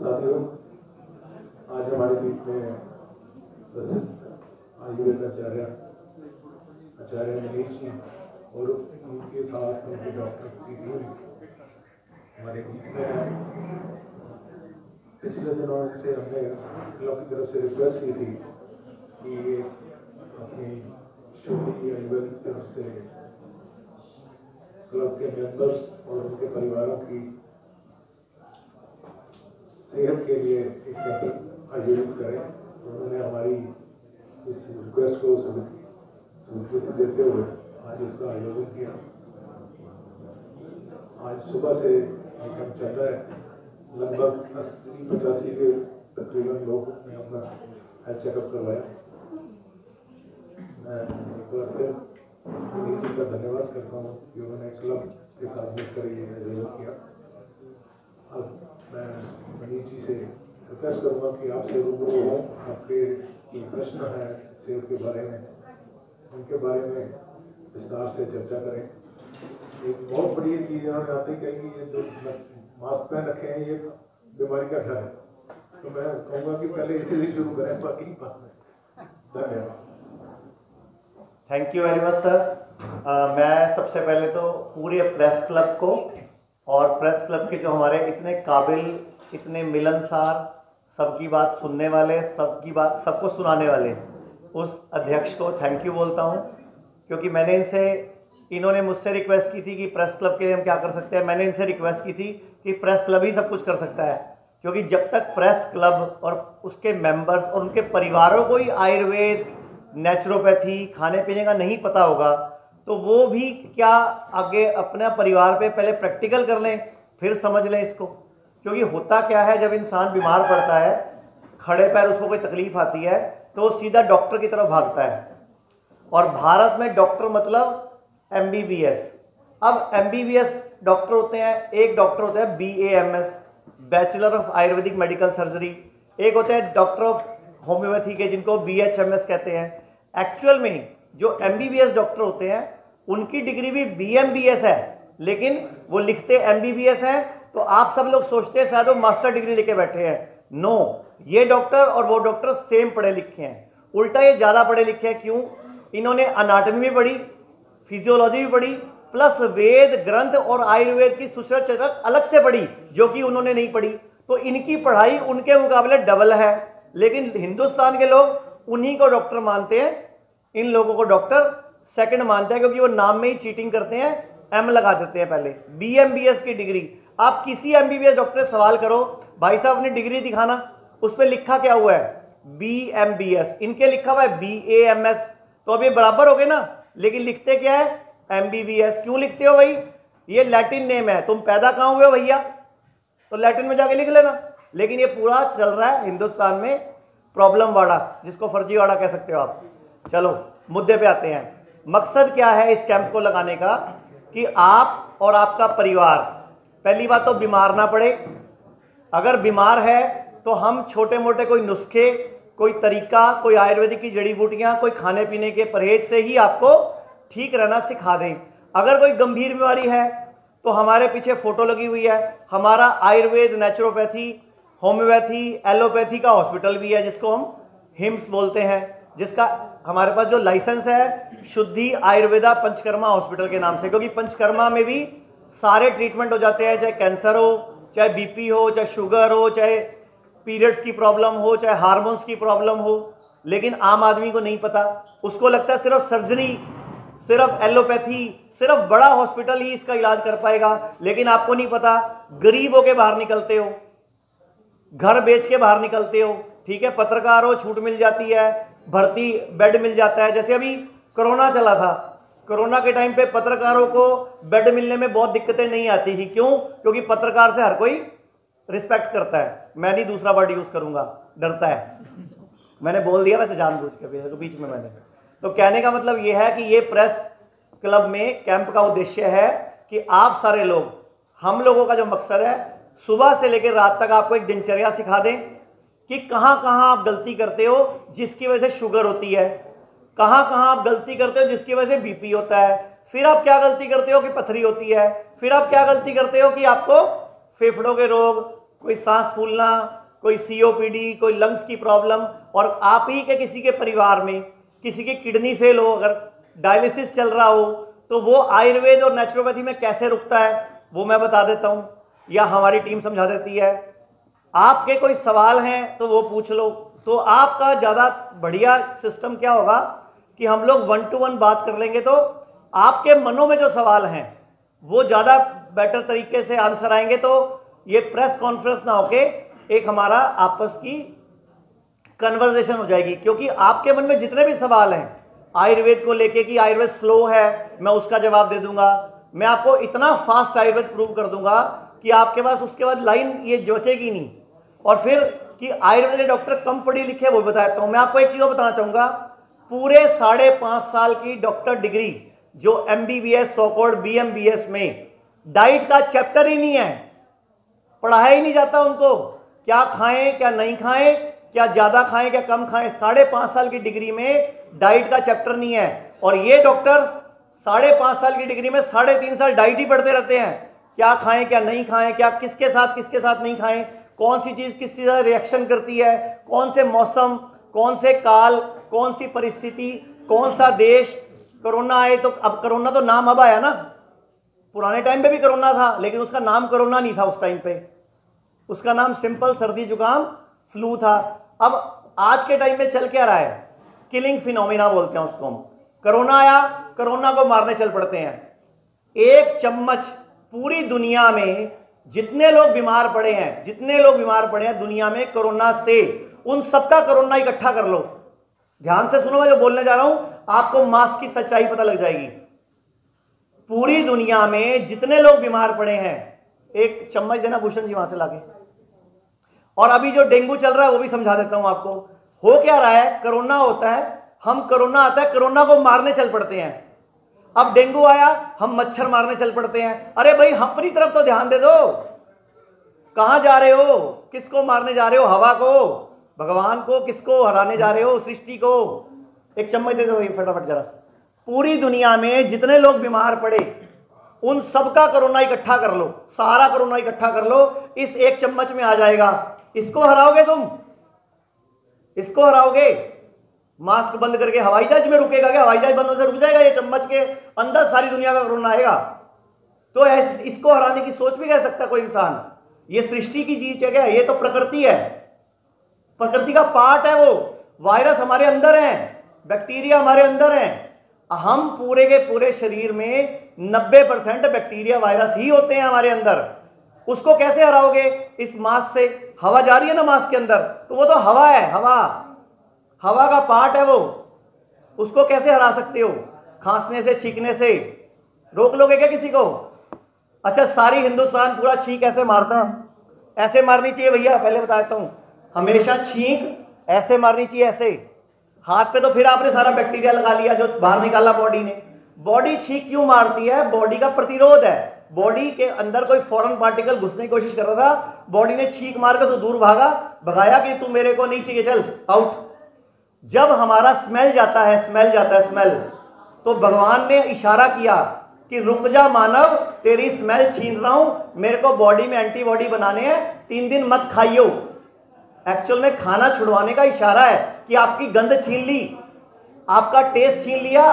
साथियों, आज हमारे बीच में प्रसिद्ध आयुर्वेद आचार्य मनीष जी और उनके साथ उनके डॉक्टर की टीम हमारे बीच में है। पिछले दिनों से हमने क्लब की तरफ से रिक्वेस्ट की थी कि ये अपनी शुद्धि आयुर्वेद की तरफ से क्लब के मेंबर्स और उनके परिवारों की सेहत के लिए एक कैंप आयोजित करें। उन्होंने हमारी इस रिक्वेस्ट को स्वीकृति देते हुए आज इसका आयोजन किया। आज सुबह से ये कैंप चल रहा है। लगभग 80-85 के तकरीबन लोग ने अपना हेल्थ चेकअप करवाया। मैं एक बार फिर मनीष जी का धन्यवाद करता हूँ कि उन्होंने क्लब के साथ मिलकर ये आयोजन किया। अब मैं मनीष जी से रिक्वेस्ट करूँगा कि आपसे रूबरू हों, आपके जो प्रश्न हैं सेहत के बारे में, उनके बारे में विस्तार से चर्चा करें। एक बहुत बड़ी चीज़ उन्होंने आते कही कि ये जो मास्क पहन रखे हैं ये बीमारी का डर है, तो मैं कहूँगा कि पहले इसी से शुरू करें, बाकी बात में। धन्यवाद। Thank you very much sir. मैं सबसे पहले तो पूरे प्रेस क्लब को और प्रेस क्लब के जो हमारे इतने काबिल, इतने मिलनसार, सबकी बात सुनने वाले, सबकी बात सबको सुनाने वाले उस अध्यक्ष को थैंक यू बोलता हूँ, क्योंकि इन्होंने मुझसे रिक्वेस्ट की थी कि प्रेस क्लब के लिए हम क्या कर सकते हैं। मैंने इनसे रिक्वेस्ट की थी कि प्रेस क्लब ही सब कुछ कर सकता है, क्योंकि जब तक प्रेस क्लब और उसके मेंबर्स और उनके परिवारों को ही आयुर्वेद, नेचुरोपैथी, खाने पीने का नहीं पता होगा, तो वो भी क्या आगे अपने परिवार पे पहले प्रैक्टिकल कर लें, फिर समझ लें इसको। क्योंकि होता क्या है, जब इंसान बीमार पड़ता है, खड़े पैर उसको कोई तकलीफ आती है, तो वो सीधा डॉक्टर की तरफ भागता है। और भारत में डॉक्टर मतलब MBBS। अब MBBS डॉक्टर होते हैं, एक डॉक्टर होता है BAMS, bachelor of Ayurvedic medical surgery, एक होते हैं डॉक्टर ऑफ होम्योपैथी के, जिनको BHMS कहते हैं। एक्चुअल में जो MBBS डॉक्टर होते हैं उनकी डिग्री भी BMBS है, लेकिन वो लिखते MBBS हैं, तो आप सब लोग सोचते हैं शायद वो मास्टर डिग्री लेके बैठे हैं। नो, ये डॉक्टर और वो डॉक्टर सेम पढ़े लिखे हैं। उल्टा ये ज़्यादा पढ़े लिखे हैं। क्यों? इन्होंने अनाटमी भी पढ़ी, फिजियोलॉजी भी पढ़ी, प्लस वेद ग्रंथ और आयुर्वेद की सुश्रुत चरक अलग से पढ़ी, जो कि उन्होंने नहीं पढ़ी। तो इनकी पढ़ाई उनके मुकाबले डबल है। लेकिन हिंदुस्तान के लोग उन्हीं को डॉक्टर मानते हैं, इन लोगों को डॉक्टर सेकंड मानते हैं, क्योंकि वो नाम में ही चीटिंग करते हैं, M लगा देते हैं पहले। BMBS की डिग्री, आप किसी MBBS डॉक्टर से सवाल करो, भाई साहब अपनी डिग्री दिखाना, उस पर लिखा क्या हुआ है? BMBS। इनके लिखा हुआ है BAMS। तो अब ये बराबर हो गए ना, लेकिन लिखते क्या है? MBBS। क्यों लिखते हो भाई? ये लैटिन नेम है। तुम पैदा कहाँ हुए हो भैया? तो लैटिन में जाके लिख लेना। लेकिन ये पूरा चल रहा है हिंदुस्तान में प्रॉब्लम वाला, जिसको फर्जीवाड़ा कह सकते हो आप। चलो मुद्दे पे आते हैं। मकसद क्या है इस कैंप को लगाने का? कि आप और आपका परिवार, पहली बात तो बीमार ना पड़े। अगर बीमार है तो हम छोटे मोटे कोई नुस्खे, कोई तरीका, कोई आयुर्वेदिक की जड़ी बूटियां, कोई खाने पीने के परहेज से ही आपको ठीक रहना सिखा दें। अगर कोई गंभीर बीमारी है तो हमारे पीछे फोटो लगी हुई है, हमारा आयुर्वेद, नेचुरोपैथी, होम्योपैथी, एलोपैथी का हॉस्पिटल भी है, जिसको हम हिम्स बोलते हैं, जिसका हमारे पास जो लाइसेंस है शुद्धि आयुर्वेदा पंचकर्मा हॉस्पिटल के नाम से। क्योंकि पंचकर्मा में भी सारे ट्रीटमेंट हो जाते हैं, चाहे कैंसर हो, चाहे BP हो, चाहे शुगर हो, चाहे पीरियड्स की प्रॉब्लम हो, चाहे हार्मोन्स की प्रॉब्लम हो। लेकिन आम आदमी को नहीं पता, उसको लगता है सिर्फ सर्जरी, सिर्फ एलोपैथी, सिर्फ बड़ा हॉस्पिटल ही इसका इलाज कर पाएगा। लेकिन आपको नहीं पता, गरीब होके बाहर निकलते हो, घर बेच के बाहर निकलते हो, ठीक है, पत्रकार हो, छूट मिल जाती है, भर्ती बेड मिल जाता है। जैसे अभी कोरोना चला था, कोरोना के टाइम पे पत्रकारों को बेड मिलने में बहुत दिक्कतें नहीं आती थी। क्यों? क्योंकि पत्रकार से हर कोई रिस्पेक्ट करता है। मैं नहीं दूसरा वर्ड यूज करूंगा, डरता है। मैंने बोल दिया वैसे जानबूझ के बीच में मैंने। तो कहने का मतलब यह है कि ये प्रेस क्लब में कैंप का उद्देश्य है कि आप सारे लोग, हम लोगों का जो मकसद है, सुबह से लेकर रात तक आपको एक दिनचर्या सिखा दें कि कहाँ कहाँ आप गलती करते हो जिसकी वजह से शुगर होती है, कहाँ कहाँ आप गलती करते हो जिसकी वजह से BP होता है, फिर आप क्या गलती करते हो कि पथरी होती है, फिर आप क्या गलती करते हो कि आपको फेफड़ों के रोग, कोई सांस फूलना, कोई सीओपीडी, कोई लंग्स की प्रॉब्लम, और आप ही के किसी के परिवार में किसी की किडनी फेल हो, अगर डायलिसिस चल रहा हो, तो वो आयुर्वेद और नेचुरोपैथी में कैसे रुकता है वो मैं बता देता हूँ, या हमारी टीम समझा देती है। आपके कोई सवाल हैं तो वो पूछ लो। तो आपका ज़्यादा बढ़िया सिस्टम क्या होगा कि हम लोग 1 to 1 बात कर लेंगे, तो आपके मनों में जो सवाल हैं वो ज़्यादा बेटर तरीके से आंसर आएंगे। तो ये प्रेस कॉन्फ्रेंस ना होके एक हमारा आपस की कन्वर्सेशन हो जाएगी, क्योंकि आपके मन में जितने भी सवाल हैं आयुर्वेद को लेके कि आयुर्वेद स्लो है, मैं उसका जवाब दे दूंगा। मैं आपको इतना फास्ट आयुर्वेद प्रूव कर दूंगा कि आपके पास उसके बाद लाइन ये बचेगी नहीं। और फिर कि आयुर्वेद के डॉक्टर कम पढ़े लिखे वो बताता हूं। मैं आपको एक चीज बताना चाहूंगा, पूरे 5.5 साल की डॉक्टर डिग्री जो MBBS सॉकॉल्ड BMBS में डाइट का चैप्टर ही नहीं है, पढ़ाया ही नहीं जाता उनको, क्या खाएं क्या नहीं खाएं, क्या ज्यादा खाएं क्या कम खाएं। 5.5 साल की डिग्री में डाइट का चैप्टर नहीं है, और ये डॉक्टर 5.5 साल की डिग्री में 3.5 साल डाइट ही पढ़ते रहते हैं, क्या खाएं क्या नहीं खाएं, क्या किसके साथ नहीं खाएं, कौन सी चीज किस चीज से रिएक्शन करती है, कौन से मौसम, कौन से काल, कौन सी परिस्थिति, कौन सा देश। कोरोना आए तो, अब कोरोना तो नाम अब आया ना, पुराने टाइम पे भी कोरोना था लेकिन उसका नाम कोरोना नहीं था उस टाइम पे, उसका नाम सिंपल सर्दी जुकाम फ्लू था। अब आज के टाइम में चल क्या रहा है, किलिंग फिनोमिना बोलते हैं उसको हम। कोरोना आया, कोरोना को मारने चल पड़ते हैं। एक चम्मच पूरी दुनिया में जितने लोग बीमार पड़े हैं दुनिया में कोरोना से, उन सबका कोरोना इकट्ठा कर लो। ध्यान से सुनो, मैं जो बोलने जा रहा हूं आपको मास्क की सच्चाई पता लग जाएगी। पूरी दुनिया में जितने लोग बीमार पड़े हैं, एक चम्मच देना भूषण जी वहां से लाके। और अभी जो डेंगू चल रहा है वो भी समझा देता हूं आपको। हो क्या रहा है, कोरोना होता है, कोरोना आता है, कोरोना को मारने चल पड़ते हैं। अब डेंगू आया, हम मच्छर मारने चल पड़ते हैं। अरे भाई अपनी तरफ तो ध्यान दे दो, कहां जा रहे हो, किसको मारने जा रहे हो, हवा को, भगवान को, किसको हराने जा रहे हो, सृष्टि को। एक चम्मच दे दो फटाफट जरा। पूरी दुनिया में जितने लोग बीमार पड़े उन सबका कोरोना इकट्ठा कर लो, सारा कोरोना इकट्ठा कर लो, इस एक चम्मच में आ जाएगा। इसको हराओगे तुम, इसको हराओगे। मास्क बंद करके हवाई जहाज में रुकेगा क्या, हवाई जहाज बंद होने से रुक जाएगा, ये चम्मच के अंदर सारी दुनिया का कोरोना आएगा। तो इसको हराने की सोच भी कह सकता कोई इंसान, ये सृष्टि की चीज है क्या, ये तो प्रकृति है, प्रकृति का पार्ट है वो। वायरस हमारे अंदर है, बैक्टीरिया हमारे अंदर है। हम पूरे के पूरे शरीर में 90% बैक्टीरिया वायरस ही होते हैं हमारे अंदर। उसको कैसे हराओगे, इस मास्क से। हवा जा रही है ना मास्क के अंदर, तो वो तो हवा है, हवा का पार्ट है वो, उसको कैसे हरा सकते हो, खांसने से, छींकने से रोक लोगे क्या किसी को। अच्छा, सारी हिंदुस्तान पूरा छींक ऐसे मारता है, ऐसे मारनी चाहिए भैया, पहले बताता हूं, हमेशा छींक ऐसे मारनी चाहिए, ऐसे हाथ पे। तो फिर आपने सारा बैक्टीरिया लगा लिया जो बाहर निकाला बॉडी ने। बॉडी छींक क्यों मारती है, बॉडी का प्रतिरोध है। बॉडी के अंदर कोई फॉरेन पार्टिकल घुसने की कोशिश कर रहा था, बॉडी ने छींक मार कर तो दूर भगाया कि तू मेरे को नहीं चाहिए, चल आउट। जब हमारा स्मेल जाता है, स्मेल, तो भगवान ने इशारा किया कि रुक जा मानव, तेरी स्मेल छीन रहा हूं, मेरे को बॉडी में एंटीबॉडी बनाने हैं, 3 दिन मत खाइयो। एक्चुअल में खाना छुड़वाने का इशारा है कि आपकी गंध छीन ली, आपका टेस्ट छीन लिया,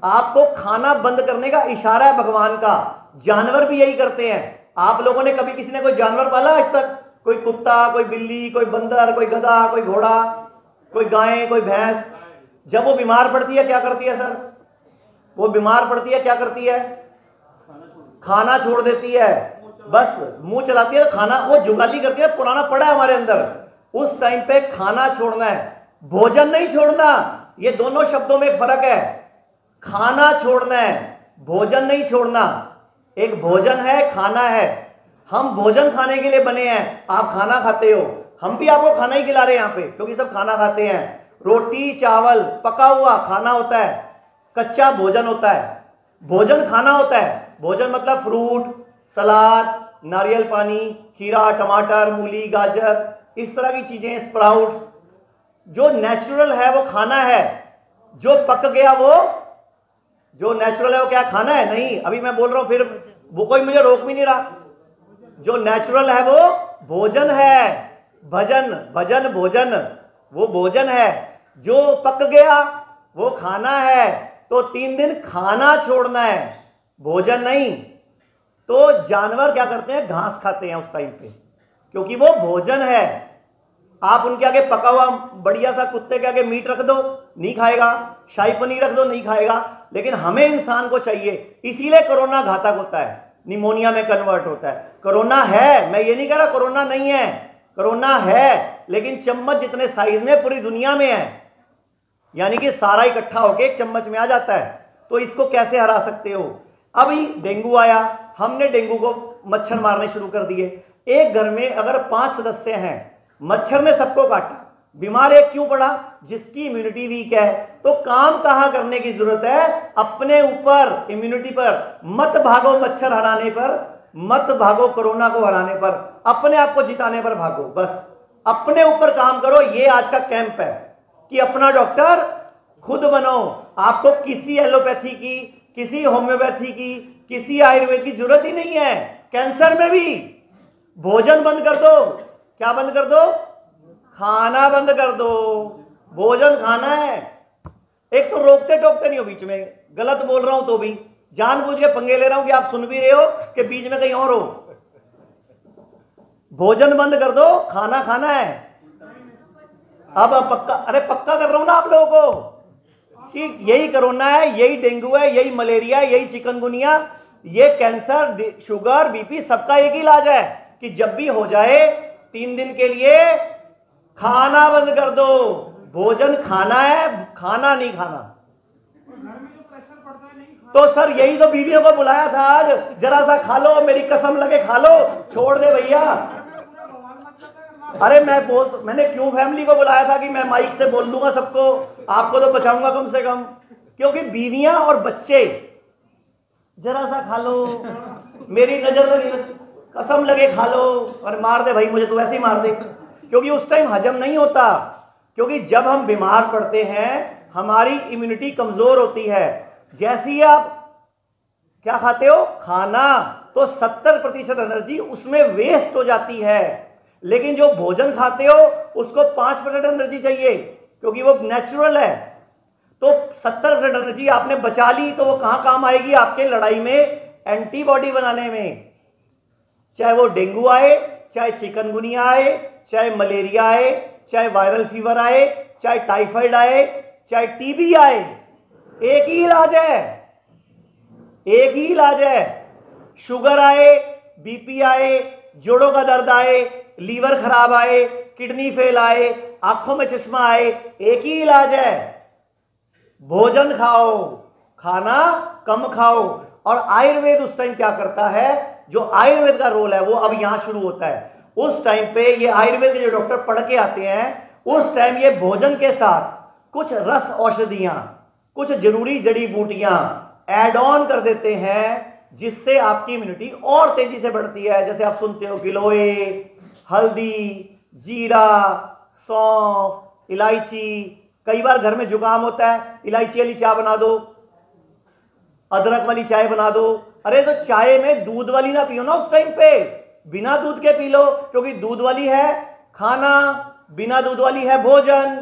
आपको खाना बंद करने का इशारा है भगवान का। जानवर भी यही करते हैं। आप लोगों ने कभी किसी ने कोई जानवर पाला आज तक, कोई कुत्ता, कोई बिल्ली, कोई बंदर, कोई गधा, कोई घोड़ा, कोई गाय, कोई भैंस। जब वो बीमार पड़ती है क्या करती है सर, वो बीमार पड़ती है क्या करती है, खाना छोड़ देती है, बस मुंह चलाती है, तो खाना वो जुगाली करती है। पुराना पड़ा है हमारे अंदर, उस टाइम पे खाना छोड़ना है, भोजन नहीं छोड़ना। ये दोनों शब्दों में एक फर्क है। खाना छोड़ना है, भोजन नहीं छोड़ना। एक भोजन है, खाना है। हम भोजन खाने के लिए बने हैं, आप खाना खाते हो, हम भी आपको खाना ही खिला रहे हैं यहाँ पे, क्योंकि सब खाना खाते हैं। रोटी चावल पका हुआ खाना होता है, कच्चा भोजन होता है। भोजन खाना होता है, भोजन मतलब फ्रूट, सलाद, नारियल पानी, खीरा, टमाटर, मूली, गाजर, इस तरह की चीजें, स्प्राउट्स। जो नेचुरल है वो खाना है, जो पक गया वो, जो नेचुरल है वो क्या खाना है नहीं। अभी मैं बोल रहा हूं, फिर वो कोई मुझे रोक भी नहीं रहा, जो नेचुरल है वो भोजन है, भजन भजन भोजन वो भोजन है। जो पक गया वो खाना है, तो 3 दिन खाना छोड़ना है, भोजन नहीं। तो जानवर क्या करते हैं, घास खाते हैं उस टाइम पे, क्योंकि वो भोजन है। आप उनके आगे पका हुआ बढ़िया सा कुत्ते के आगे मीट रख दो, नहीं खाएगा, शाही पनीर रख दो, नहीं खाएगा। लेकिन हमें इंसान को चाहिए, इसीलिए कोरोना घातक होता है, निमोनिया में कन्वर्ट होता है। कोरोना है, मैं ये नहीं कह रहा कोरोना नहीं है, कोरोना है, लेकिन चम्मच जितने साइज में पूरी दुनिया में है, यानी कि सारा इकट्ठा होके एक चम्मच में आ जाता है। तो इसको कैसे हरा सकते हो? अभी डेंगू आया, हमने डेंगू को मच्छर मारने शुरू कर दिए। एक घर में अगर 5 सदस्य हैं, मच्छर ने सबको काटा, बीमार एक क्यों पड़ा? जिसकी इम्यूनिटी वीक है। तो काम कहां करने की जरूरत है? अपने ऊपर, इम्यूनिटी पर। मत भागो मच्छर हराने पर, मत भागो कोरोना को हराने पर, अपने आप को जिताने पर भागो। बस अपने ऊपर काम करो। ये आज का कैंप है कि अपना डॉक्टर खुद बनो। आपको किसी एलोपैथी की, किसी होम्योपैथी की, किसी आयुर्वेद की जरूरत ही नहीं है। कैंसर में भी भोजन बंद कर दो। क्या बंद कर दो? खाना बंद कर दो। भोजन खाना है। एक तो रोकते टोकते नहीं हो, बीच में गलत बोल रहा हूं तो भी जानबूझ के पंगे ले रहा हूं कि आप सुन भी रहे हो कि बीच में कहीं और हो। भोजन बंद कर दो, खाना खाना है। अब पक्का, अरे पक्का कर रहा हूं ना आप लोगों को कि यही कोरोना है, यही डेंगू है, यही मलेरिया है, यही चिकनगुनिया, ये कैंसर, शुगर, बीपी, सबका एक ही इलाज है कि जब भी हो जाए 3 दिन के लिए खाना बंद कर दो। भोजन खाना है, खाना नहीं खाना। तो सर यही तो बीवियों को बुलाया था आज, जरा सा खा लो, मेरी कसम लगे खा लो, छोड़ दे भैया। अरे मैंने क्यों फैमिली को बुलाया था कि मैं माइक से बोल दूंगा सबको, आपको तो बचाऊंगा कम से कम, क्योंकि बीवियां और बच्चे जरा सा खा लो, मेरी नजर लगी, कसम लगे खा लो, और मार दे भाई मुझे, तो ऐसे ही मार दे, क्योंकि उस टाइम हजम नहीं होता। क्योंकि जब हम बीमार पड़ते हैं हमारी इम्यूनिटी कमजोर होती है। जैसे ही आप क्या खाते हो, खाना, तो 70% एनर्जी उसमें वेस्ट हो जाती है। लेकिन जो भोजन खाते हो उसको 5% एनर्जी चाहिए, क्योंकि वो नेचुरल है। तो 70% एनर्जी आपने बचा ली, तो वो कहां काम आएगी? आपके लड़ाई में एंटीबॉडी बनाने में। चाहे वो डेंगू आए, चाहे चिकनगुनिया आए, चाहे मलेरिया आए, चाहे वायरल फीवर आए, चाहे टाइफाइड आए, चाहे टीबी आए, एक ही इलाज है, एक ही इलाज है। शुगर आए, बीपी आए, जोड़ों का दर्द आए, लीवर खराब आए, किडनी फेल आए, आंखों में चश्मा आए, एक ही इलाज है, भोजन खाओ, खाना कम खाओ। और आयुर्वेद उस टाइम क्या करता है? जो आयुर्वेद का रोल है वो अब यहां शुरू होता है। उस टाइम पे ये आयुर्वेद के जो डॉक्टर पढ़ के आते हैं, उस टाइम ये भोजन के साथ कुछ रस औषधियां, कुछ जरूरी जड़ी बूटियां ऐड ऑन कर देते हैं, जिससे आपकी इम्यूनिटी और तेजी से बढ़ती है। जैसे आप सुनते हो गिलोय, हल्दी, जीरा, सौंफ, इलायची। कई बार घर में जुकाम होता है, इलायची वाली चाय बना दो, अदरक वाली चाय बना दो। अरे तो चाय में दूध वाली ना पियो ना उस टाइम पे, बिना दूध के पी लो, क्योंकि दूध वाली है खाना, बिना दूध वाली है भोजन।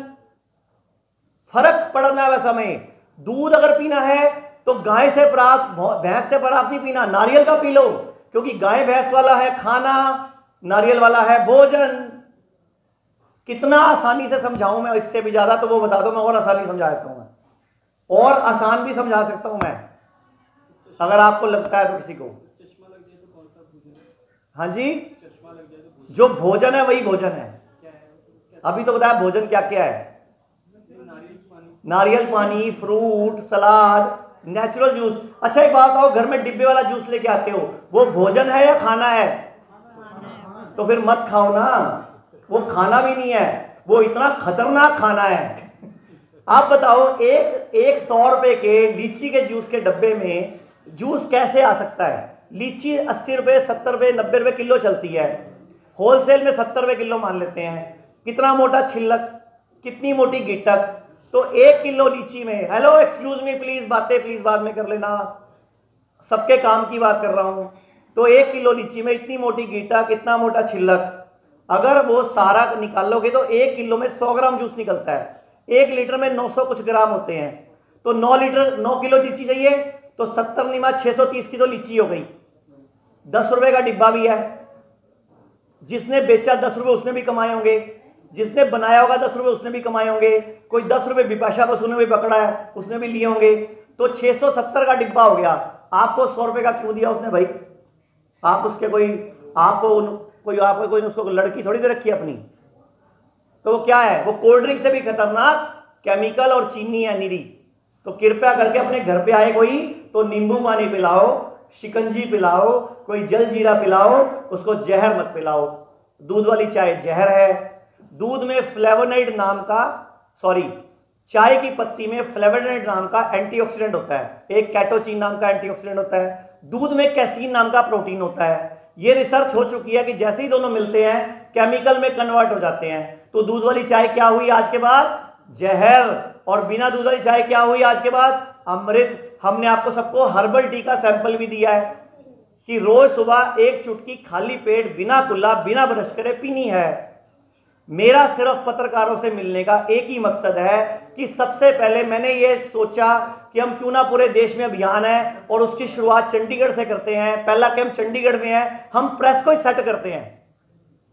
फर्क पड़ना है वैसा में। दूध अगर पीना है तो गाय से प्राप्त, भैंस से प्राप्त नहीं पीना, नारियल का पी लो, क्योंकि गाय भैंस वाला है खाना, नारियल वाला है भोजन। कितना आसानी से समझाऊं मैं, इससे भी ज्यादा तो वो बता दो, मैं और आसानी समझा देता हूं। मैं और आसान भी समझा सकता हूं मैं, अगर आपको लगता है तो किसी को। हाँ जी, जो भोजन है वही भोजन है। अभी तो बताया भोजन क्या क्या है। नारियल पानी, फ्रूट, सलाद, नेचुरल जूस। अच्छा एक बात बताओ, घर में डिब्बे वाला जूस लेके आते हो, वो भोजन है या खाना है? तो फिर मत खाओ ना, वो खाना भी नहीं है, वो इतना खतरनाक खाना है। आप बताओ, एक 100 रुपए के लीची के जूस के डब्बे में जूस कैसे आ सकता है? लीची 80 रुपए, 70 रुपए, 90 रुपए किलो चलती है, होलसेल में 70 रुपए किलो मान लेते हैं। कितना मोटा छिलक, कितनी मोटी गिटक, तो 1 किलो लीची में, हेलो एक्सक्यूज मी प्लीज, बातें प्लीज बाद में कर लेना, सबके काम की बात कर रहा हूं। तो 1 किलो लीची में इतनी मोटी गीटा, कितना मोटा छिलक, अगर वो सारा निकालोगे तो 1 किलो में 100 ग्राम जूस निकलता है। 1 लीटर में 900 कुछ ग्राम होते हैं, तो 9 किलो लीची चाहिए तो 70 निमा 630 की तो लीची हो गई। 10 रुपए का डिब्बा भी है। जिसने बेचा 10 रुपए उसने भी कमाए होंगे, जिसने बनाया होगा 10 रुपए उसने भी कमाए होंगे, कोई 10 रुपए बिपाशा बसु ने भी पकड़ा है उसने भी लिए होंगे, तो 670 का डिब्बा हो गया। आपको 100 रुपए का क्यों दिया उसने भाई? आप उसके कोई उसको लड़की थोड़ी दे रखी है अपनी। तो वो क्या है, वो कोल्ड ड्रिंक से भी खतरनाक केमिकल और चीनी है निरी। तो कृपया करके अपने घर पे आए कोई तो नींबू पानी पिलाओ, शिकंजी पिलाओ, कोई जल जीरा पिलाओ, उसको जहर मत पिलाओ। दूध वाली चाय जहर है। दूध में फ्लेवोनाइड नाम का, चाय की पत्ती में फ्लेवोनाइड नाम का एंटीऑक्सीडेंट होता है, एक कैटोचिन नाम का एंटीऑक्सीडेंट होता है। दूध में कैसीन नाम का प्रोटीन होता है। ये रिसर्च हो चुकी है कि जैसे ही दोनों मिलते हैं केमिकल में कन्वर्ट हो जाते हैं। तो दूध वाली चाय क्या हुई आज के बाद? जहर। और बिना दूध वाली चाय क्या हुई आज के बाद? अमृत। हमने आपको सबको हर्बल टी का सैंपल भी दिया है कि रोज सुबह 1 चुटकी खाली पेट बिना कुल्ला बिना ब्रश करे पीनी है। मेरा सिर्फ पत्रकारों से मिलने का एक ही मकसद है कि सबसे पहले मैंने ये सोचा कि हम क्यों ना पूरे देश में अभियान है और उसकी शुरुआत चंडीगढ़ से करते हैं। पहला कैंप चंडीगढ़ में है, हम प्रेस को ही सेट करते हैं।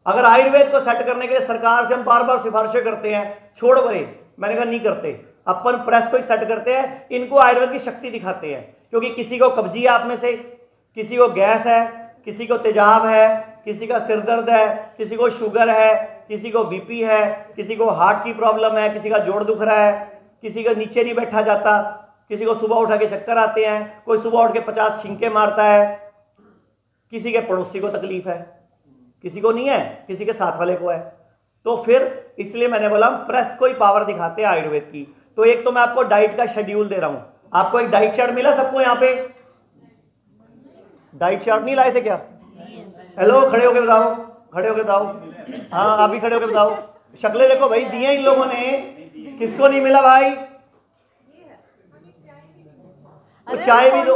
अगर आयुर्वेद को सेट करने के लिए सरकार से हम बार बार सिफारिशें करते हैं, छोड़ बरे, मैंने कहा नहीं करते, अपन प्रेस को ही सेट करते हैं, इनको आयुर्वेद की शक्ति दिखाते हैं। क्योंकि किसी को कब्जी है आप में से, किसी को गैस है, किसी को तेजाब है, किसी का सिर दर्द है, किसी को शुगर है, किसी को बीपी है, किसी को हार्ट की प्रॉब्लम है, किसी का जोड़ दुख रहा है, किसी का नीचे नहीं बैठा जाता, किसी को सुबह उठा के चक्कर आते हैं, कोई सुबह उठ के 50 छींके मारता है, किसी के पड़ोसी को तकलीफ है, किसी को नहीं है, किसी के साथ वाले को है। तो फिर इसलिए मैंने बोला हम प्रेस को ही पावर दिखाते हैं आयुर्वेद की। तो एक तो मैं आपको डाइट का शेड्यूल दे रहा हूं। आपको एक डाइट चार्ट मिला सबको? यहाँ पे डाइट चार्ट नहीं लाए थे क्या? हेलो, खड़े होके बताओ, खड़े होके बताओ। हाँ, आप भी खड़े होके बताओ। शक्लें देखो भाई, दिए इन लोगों ने, किसको नहीं मिला भाई? तो चाय भी दो।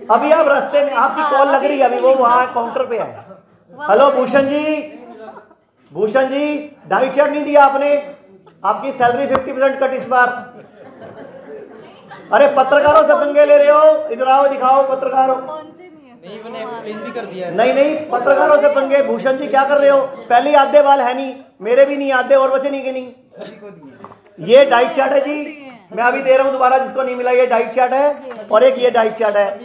अभी आप रास्ते में, आपकी कॉल लग रही है अभी, वो वहां काउंटर पे है। Hello Bhushan ji, Bhushan ji, diet chart नहीं दिया आपने? आपकी सैलरी 50% कट इस बार। अरे पत्रकारों से पंगे ले रहे हो, इधर आओ, दिखाओ पत्रकारों। नहीं, मैंने एक्सप्लेन भी कर दिया है। नहीं, पत्रकारों से पंगे। भूषण जी क्या कर रहे हो? पहले आधे बाल है नहीं, मेरे भी नहीं आधे, और बचे नहीं कि नहीं। ये डाइट चार्ट है जी, मैं अभी दे रहा हूं दोबारा, जिसको नहीं मिला। ये डाइट चार्ट है और एक ये डाइट चार्ट है।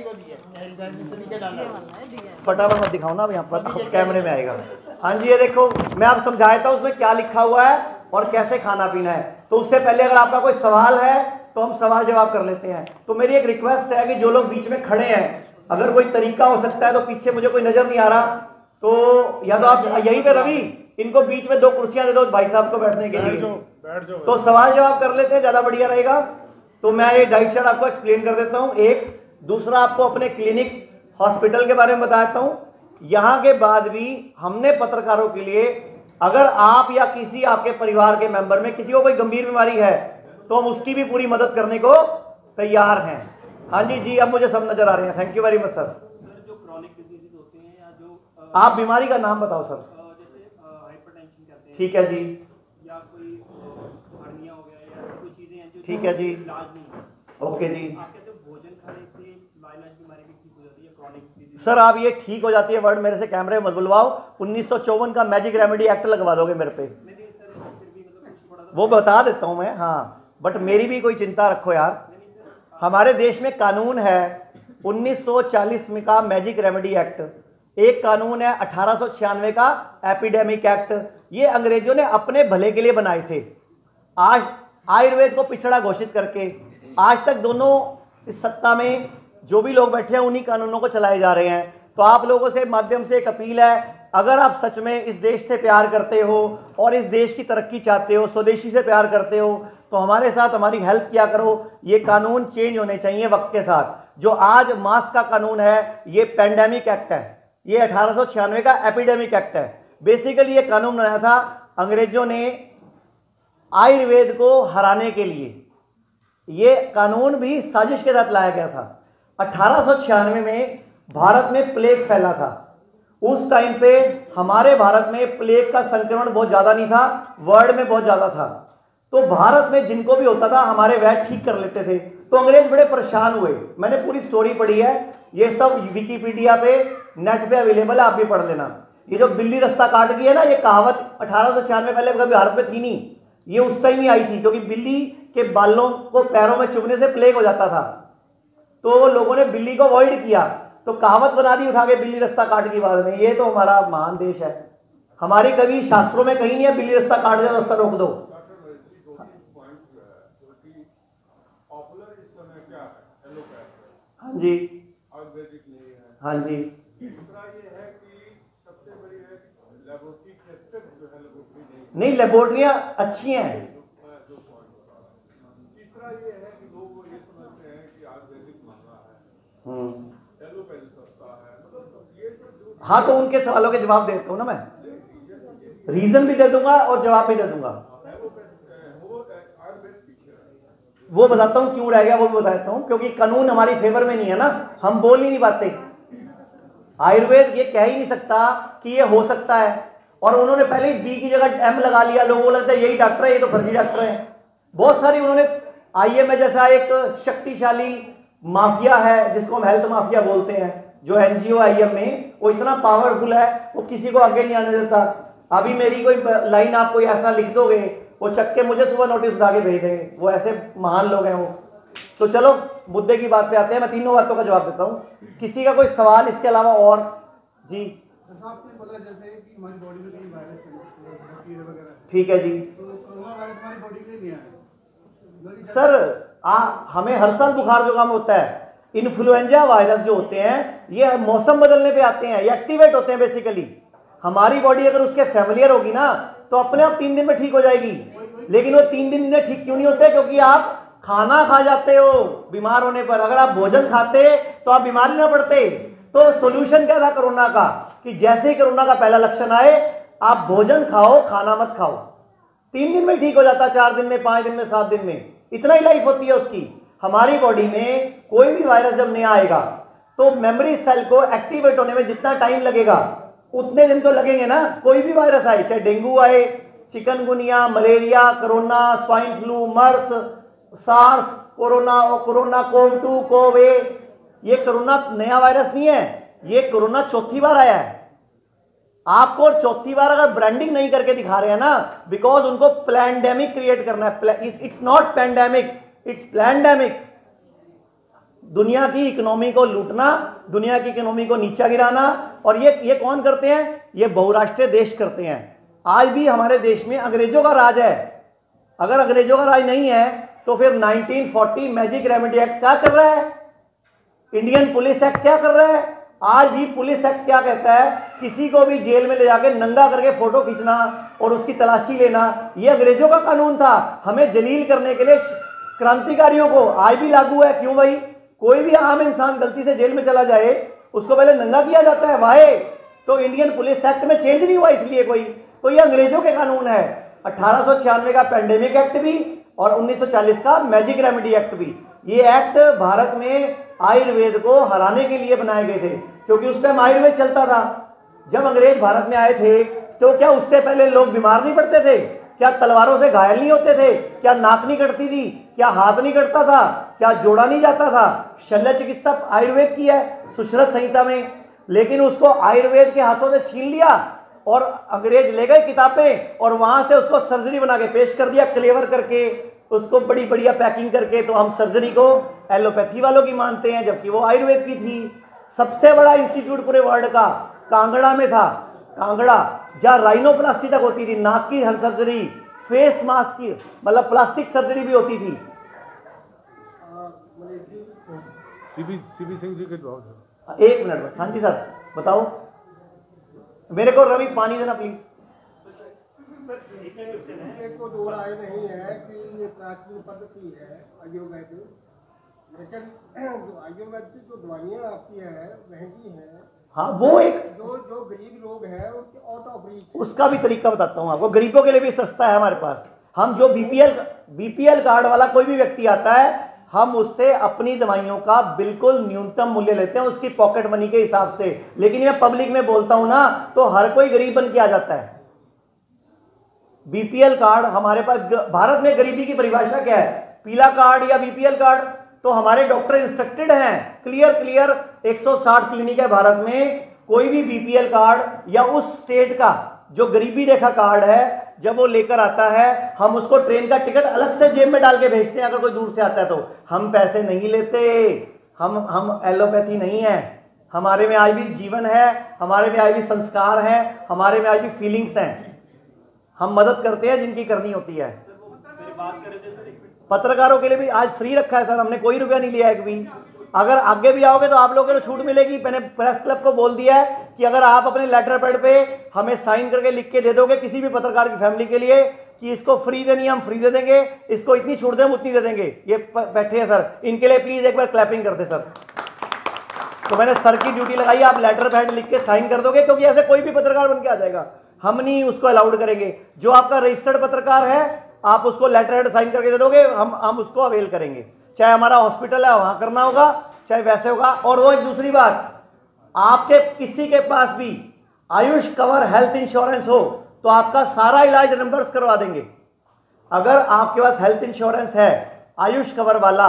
फटाफट मत दिखाओ ना, यहाँ पर कैमरे में आएगा। हाँ जी, ये देखो, मैं आप समझाता हूँ उसमें क्या लिखा हुआ है और कैसे खाना पीना है। तो उससे पहले अगर आपका कोई सवाल है तो हम सवाल जवाब कर लेते हैं। तो मेरी एक रिक्वेस्ट है कि जो लोग बीच में खड़े हैं, अगर कोई तरीका हो सकता है तो पीछे मुझे कोई नजर नहीं आ रहा, तो या तो आप यहीं पे, रवि इनको बीच में 2 कुर्सियां दे दो भाई साहब को बैठने के लिए, तो सवाल जवाब कर लेते हैं, ज्यादा बढ़िया रहेगा। तो मैं ये डाइट चार्ट आपको एक्सप्लेन कर देता हूँ। एक दूसरा आपको अपने क्लिनिक्स, हॉस्पिटल के बारे में बताता हूँ। यहाँ के बाद भी हमने पत्रकारों के लिए, अगर आप या किसी आपके परिवार के मेंबर में किसी को कोई गंभीर बीमारी है तो हम उसकी भी पूरी मदद करने को तैयार हैं। हाँ जी जी, अब मुझे सब नजर आ रहे हैं। Thank you very much sir. जो क्रॉनिक डिजीजेस होते हैं या जो आप बीमारी का नाम बताओ सर। जैसे हाइपरटेंशन कहते हैं, ठीक है जी, या कोई हार्निया हो गया, या ऐसी कोई चीजें हैं जो ठीक है जी, इलाज नहीं है। ओके जी। आप कहते हो भोजन खाने से लाइलाज बीमारी भी ठीक हो जाती है, क्रॉनिक डिजीज। सर आप ये ठीक हो जाती है वर्ड मेरे से कैमरे में मत बुलवाओ। 1954 का मैजिक रेमेडी एक्ट लगवा दोगे मेरे पे, वो बता देता हूं मैं। हाँ, बट मेरी भी कोई चिंता रखो यार। हमारे देश में कानून है 1940 में का मैजिक रेमेडी एक्ट, एक कानून है 1896 का एपिडेमिक एक्ट। ये अंग्रेजों ने अपने भले के लिए बनाए थे, आज आयुर्वेद को पिछड़ा घोषित करके। आज तक दोनों इस सत्ता में जो भी लोग बैठे हैं उन्हीं कानूनों को चलाए जा रहे हैं। तो आप लोगों से माध्यम से एक अपील है, अगर आप सच में इस देश से प्यार करते हो और इस देश की तरक्की चाहते हो, स्वदेशी से प्यार करते हो, तो हमारे साथ हमारी हेल्प किया करो। ये कानून चेंज होने चाहिए वक्त के साथ। जो आज मास्क का कानून है ये पेंडेमिक एक्ट है, ये 1896 का एपिडेमिक एक्ट है। बेसिकली ये कानून बनाया था अंग्रेजों ने आयुर्वेद को हराने के लिए। ये कानून भी साजिश के तहत लाया गया था। 1896 में भारत में प्लेग फैला था। उस टाइम पे हमारे भारत में प्लेग का संक्रमण बहुत ज्यादा नहीं था, वर्ल्ड में बहुत ज्यादा था। तो भारत में जिनको भी होता था हमारे वैद ठीक कर लेते थे। तो अंग्रेज बड़े परेशान हुए। मैंने पूरी स्टोरी पढ़ी है, ये सब विकिपीडिया पे नेट पे अवेलेबल है, आप भी पढ़ लेना। ये जो बिल्ली रास्ता काट गई है ना, ये कहावत 1896 पहले कभी भारत में थी नहीं, ये उस टाइम ही आई थी, क्योंकि बिल्ली के बालों को पैरों में चुभने से प्लेग हो जाता था। तो लोगों ने बिल्ली को अवॉइड किया, तो कहावत बना दी उठा के बिल्ली रास्ता काट की बाद में। ये तो हमारा महान देश है, हमारी कभी शास्त्रों में कहीं नहीं है बिल्ली रास्ता काट दे रास्ता रोक दो। हाँ जी, हाँ जी, नहीं लेबोरेटरियां अच्छी हैं। हाँ, तो उनके सवालों के जवाब देता हूं ना मैं, रीजन भी दे दूंगा और जवाब भी दे दूंगा। वो बताता हूं क्यों रह गया, वो भी बताता हूं, क्योंकि कानून हमारी फेवर में नहीं है ना, हम बोल ही नहीं पाते। आयुर्वेद ये कह ही नहीं सकता कि ये हो सकता है, और उन्होंने पहले ही बी की जगह एम लगा लिया। लोगों को लगता है यही डॉक्टर है, ये तो फर्जी डॉक्टर है। बहुत सारी उन्होंने आईएमए जैसा एक शक्तिशाली माफिया है जिसको हम हेल्थ माफिया बोलते हैं, जो एनजीओ आईएमए, वो इतना पावरफुल है, वो किसी को आगे नहीं आने देता। अभी मेरी कोई लाइन आप कोई ऐसा लिख दोगे, वो चक के मुझे सुबह नोटिस उठा के भेज देंगे, वो ऐसे महान लोग हैं वो। तो चलो मुद्दे की बात पे आते हैं, मैं तीनों बातों का जवाब देता हूँ। किसी का कोई सवाल इसके अलावा? और जी जैसे कि हमारी बॉडी में कई वायरस वगैरह, ठीक है जी, तो कोरोना वायरस हमारी बॉडी के लिए नहीं आया सर। हमें हर साल बुखार जुकाम होता है। इन्फ्लुएंजा वायरस जो होते हैं ये मौसम बदलने पे आते हैं, ये एक्टिवेट होते हैं बेसिकली। हमारी बॉडी अगर उसके फैमिलियर होगी ना तो अपने आप 3 दिन में ठीक हो जाएगी, लेकिन वो 3 दिन में ठीक क्यों नहीं होते? क्योंकि आप खाना खा जाते हो बीमार होने पर। अगर आप भोजन खाते तो आप बीमार नहीं पड़ते। तो सॉल्यूशन क्या था कोरोना का, कि जैसे ही कोरोना का पहला लक्षण आए आप भोजन खाओ, खाना मत खाओ, 3 दिन में ठीक हो जाता, 4 दिन में, 5 दिन में, 7 दिन में, इतना ही लाइफ होती है उसकी। हमारी बॉडी में कोई भी वायरस जब नया आएगा तो मेमोरी सेल को एक्टिवेट होने में जितना टाइम लगेगा उतने दिन तो लगेंगे ना। कोई भी वायरस आए, चाहे डेंगू आए, chikungunya, malaria, corona, swine flu, MERS, SARS, corona CoV 2, CoV A, ये कोरोना नया वायरस नहीं है, ये कोरोना चौथी बार आया है। आपको चौथी बार अगर ब्रांडिंग नहीं करके दिखा रहे हैं ना, बिकॉज उनको प्लैंडेमिक क्रिएट करना है। It's not pandemic, it's plandemic. दुनिया की इकोनॉमी को लूटना, दुनिया की इकोनॉमी को नीचा गिराना, और ये कौन करते हैं? ये बहुराष्ट्रीय देश करते हैं। आज भी हमारे देश में अंग्रेजों का राज है। अगर अंग्रेजों का राज नहीं है तो फिर 1940 मैजिक रेमेडी एक्ट क्या कर रहा है? इंडियन पुलिस एक्ट क्या कर रहा है? आज भी पुलिस एक्ट क्या कहता है? किसी को भी जेल में ले जाके नंगा करके फोटो खींचना और उसकी तलाशी लेना, ये अंग्रेजों का कानून था, हमें जलील करने के लिए क्रांतिकारियों को। आज भी लागू है। क्यों भाई? कोई भी आम इंसान गलती से जेल में चला जाए उसको पहले नंगा किया जाता है, वाहे। तो इंडियन पुलिस एक्ट में चेंज नहीं हुआ इसलिए कोई, तो ये अंग्रेजों के कानून है। 1896 का पैंडेमिक एक्ट भी और 1940 का मैजिक रेमेडी एक्ट भी। ये एक्ट भारत में आयुर्वेद को हराने के लिए बनाए गए थे, क्योंकि उस टाइम आयुर्वेद चलता था। जब अंग्रेज भारत में आए थे तो क्या उससे पहले लोग बीमार नहीं पड़ते थे? क्या तलवारों से घायल नहीं होते थे? क्या नाक नहीं कटती थी? क्या हाथ नहीं कटता था? क्या जोड़ा नहीं जाता था? शल्य चिकित्सा आयुर्वेद की है सुश्रुत संहिता में, लेकिन उसको आयुर्वेद के हाथों से छीन लिया और अंग्रेज ले गए किताबें और वहां से उसको सर्जरी बना के पेश कर दिया, क्लेवर करके, उसको बड़ी बढ़िया पैकिंग करके। तो हम सर्जरी को एलोपैथी वालों की मानते हैं, जबकि वो आयुर्वेद की थी। सबसे बड़ा इंस्टीट्यूट पूरे वर्ल्ड का कांगड़ा में था, कांगड़ा, जहां राइनोप्लास्टी तक होती थी, नाक की हर सर्जरी, फेस मास्क की, मतलब प्लास्टिक सर्जरी भी होती थी। सीबी सिंह जी के जवाब। 1 मिनट बस। हाँ जी सर बताओ, मेरे को रवि पानी देना प्लीज। को दो राय नहीं है कि ये प्राचीन पद्धति है आयुर्वेद, लेकिन जो आयुर्वेद जो दवाइयाँ आपकी है महंगी है। हाँ, वो एक जो गरीब लोग हैं उनके आउट ऑफ रीच, उसका भी तरीका बताता हूँ आपको। गरीबों के लिए भी सस्ता है हमारे पास। हम जो बीपीएल कार्ड वाला कोई भी व्यक्ति आता है हम उससे अपनी दवाइयों का बिल्कुल न्यूनतम मूल्य लेते हैं उसकी पॉकेट मनी के हिसाब से। लेकिन मैं पब्लिक में बोलता हूं ना तो हर कोई गरीब बन के आ जाता है। बीपीएल कार्ड हमारे पास, भारत में गरीबी की परिभाषा क्या है? पीला कार्ड या बीपीएल कार्ड? तो हमारे डॉक्टर इंस्ट्रक्टेड हैं, क्लियर 160 क्लिनिक है भारत में। कोई भी बीपीएल कार्ड या उस स्टेट का जो गरीबी रेखा कार्ड है, जब वो लेकर आता है हम उसको ट्रेन का टिकट अलग से जेब में डाल के भेजते हैं। अगर कोई दूर से आता है तो हम पैसे नहीं लेते, हम एलोपैथी नहीं है। हमारे में आज भी जीवन है, हमारे में आज भी संस्कार हैं, हमारे में आज भी फीलिंग्स हैं। हम मदद करते हैं जिनकी करनी होती है। पत्रकारों के लिए भी आज फ्री रखा है सर, हमने कोई रुपया नहीं लिया है कभी। अगर आगे भी आओगे तो आप लोगों को छूट मिलेगी। मैंने प्रेस क्लब को बोल दिया है कि अगर आप अपने लेटर पैड पे हमें साइन करके लिख के दे दोगे किसी भी पत्रकार की फैमिली के लिए कि इसको फ्री देनी है, हम फ्री दे देंगे, इसको इतनी छूट दें हम उतनी दे देंगे। ये बैठे हैं सर, इनके लिए प्लीज एक बार क्लैपिंग कर दे सर। तो मैंने सर की ड्यूटी लगाई, आप लेटर पैड लिख के साइन कर दोगे, क्योंकि ऐसे कोई भी पत्रकार बन के आ जाएगा, हम नहीं उसको अलाउड करेंगे। जो आपका रजिस्टर्ड पत्रकार है आप उसको लेटर हेड साइन करके दे दोगे, हम उसको अवेल करेंगे। चाहे हमारा हॉस्पिटल है वहां करना होगा, चाहे वैसे होगा। और वो एक दूसरी बात, आपके किसी के पास भी आयुष कवर हेल्थ इंश्योरेंस हो तो आपका सारा इलाज रिम्बर्स करवा देंगे। अगर आपके पास हेल्थ इंश्योरेंस है आयुष कवर वाला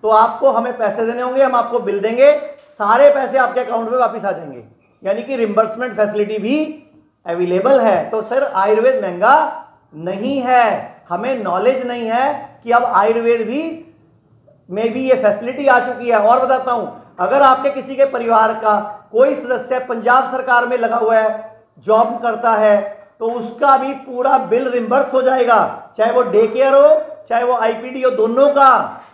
तो आपको हमें पैसे देने होंगे, हम आपको बिल देंगे, सारे पैसे आपके अकाउंट में वापस आ जाएंगे। यानी कि रिम्बर्समेंट फैसिलिटी भी अवेलेबल है। तो सर आयुर्वेद महंगा नहीं है, हमें नॉलेज नहीं है कि अब आयुर्वेद भी में भी ये फैसिलिटी आ चुकी है। और बताता हूं, अगर आपके किसी के परिवार का कोई सदस्य पंजाब सरकार में लगा हुआ है, जॉब करता है, तो उसका भी पूरा बिल रिम्बर्स हो जाएगा, चाहे वो डे केयर हो चाहे वो आईपीडी हो, दोनों का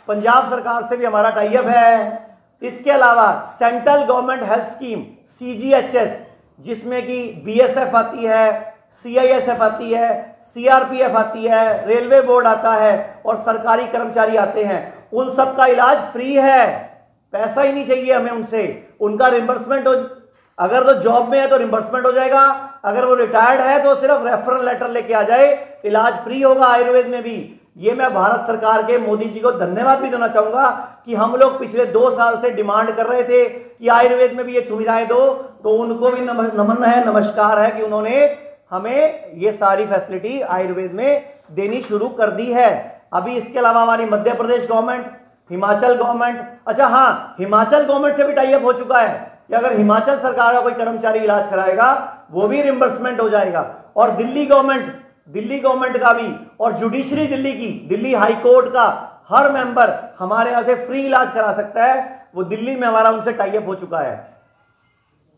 पंजाब सरकार से भी हमारा टाई अप है। इसके अलावा central government health scheme CGHS, जिसमें कि BSF आती है, CISF आती है, CRPF आती है, रेलवे बोर्ड आता है और सरकारी कर्मचारी आते हैं, उन सब का इलाज फ्री है, पैसा ही नहीं चाहिए हमें उनसे। उनका रिम्बर्समेंट हो, अगर तो जॉब में है तो रिम्बर्समेंट हो जाएगा, अगर वो रिटायर्ड है तो सिर्फ रेफरल लेटर लेके आ जाए, इलाज फ्री होगा आयुर्वेद में भी। ये मैं भारत सरकार के मोदी जी को धन्यवाद भी देना चाहूंगा कि हम लोग पिछले 2 साल से डिमांड कर रहे थे कि आयुर्वेद में भी ये सुविधाएं दो, तो उनको भी नमन है, नमस्कार है कि उन्होंने हमें ये सारी फैसिलिटी आयुर्वेद में देनी शुरू कर दी है। अभी इसके अलावा हमारी मध्य प्रदेश गवर्नमेंट, हिमाचल गवर्नमेंट, अच्छा हाँ, हिमाचल गवर्नमेंट से भी टाई अप हो चुका है कि अगर हिमाचल सरकार का कोई कर्मचारी इलाज कराएगा वो भी रिम्बर्समेंट हो जाएगा। और दिल्ली गवर्नमेंट का भी, और जुडिशरी दिल्ली की, दिल्ली हाई कोर्ट का हर मेंबर हमारे यहां से फ्री इलाज करा सकता है, वो दिल्ली में हमारा उनसे टाई अप हो चुका है।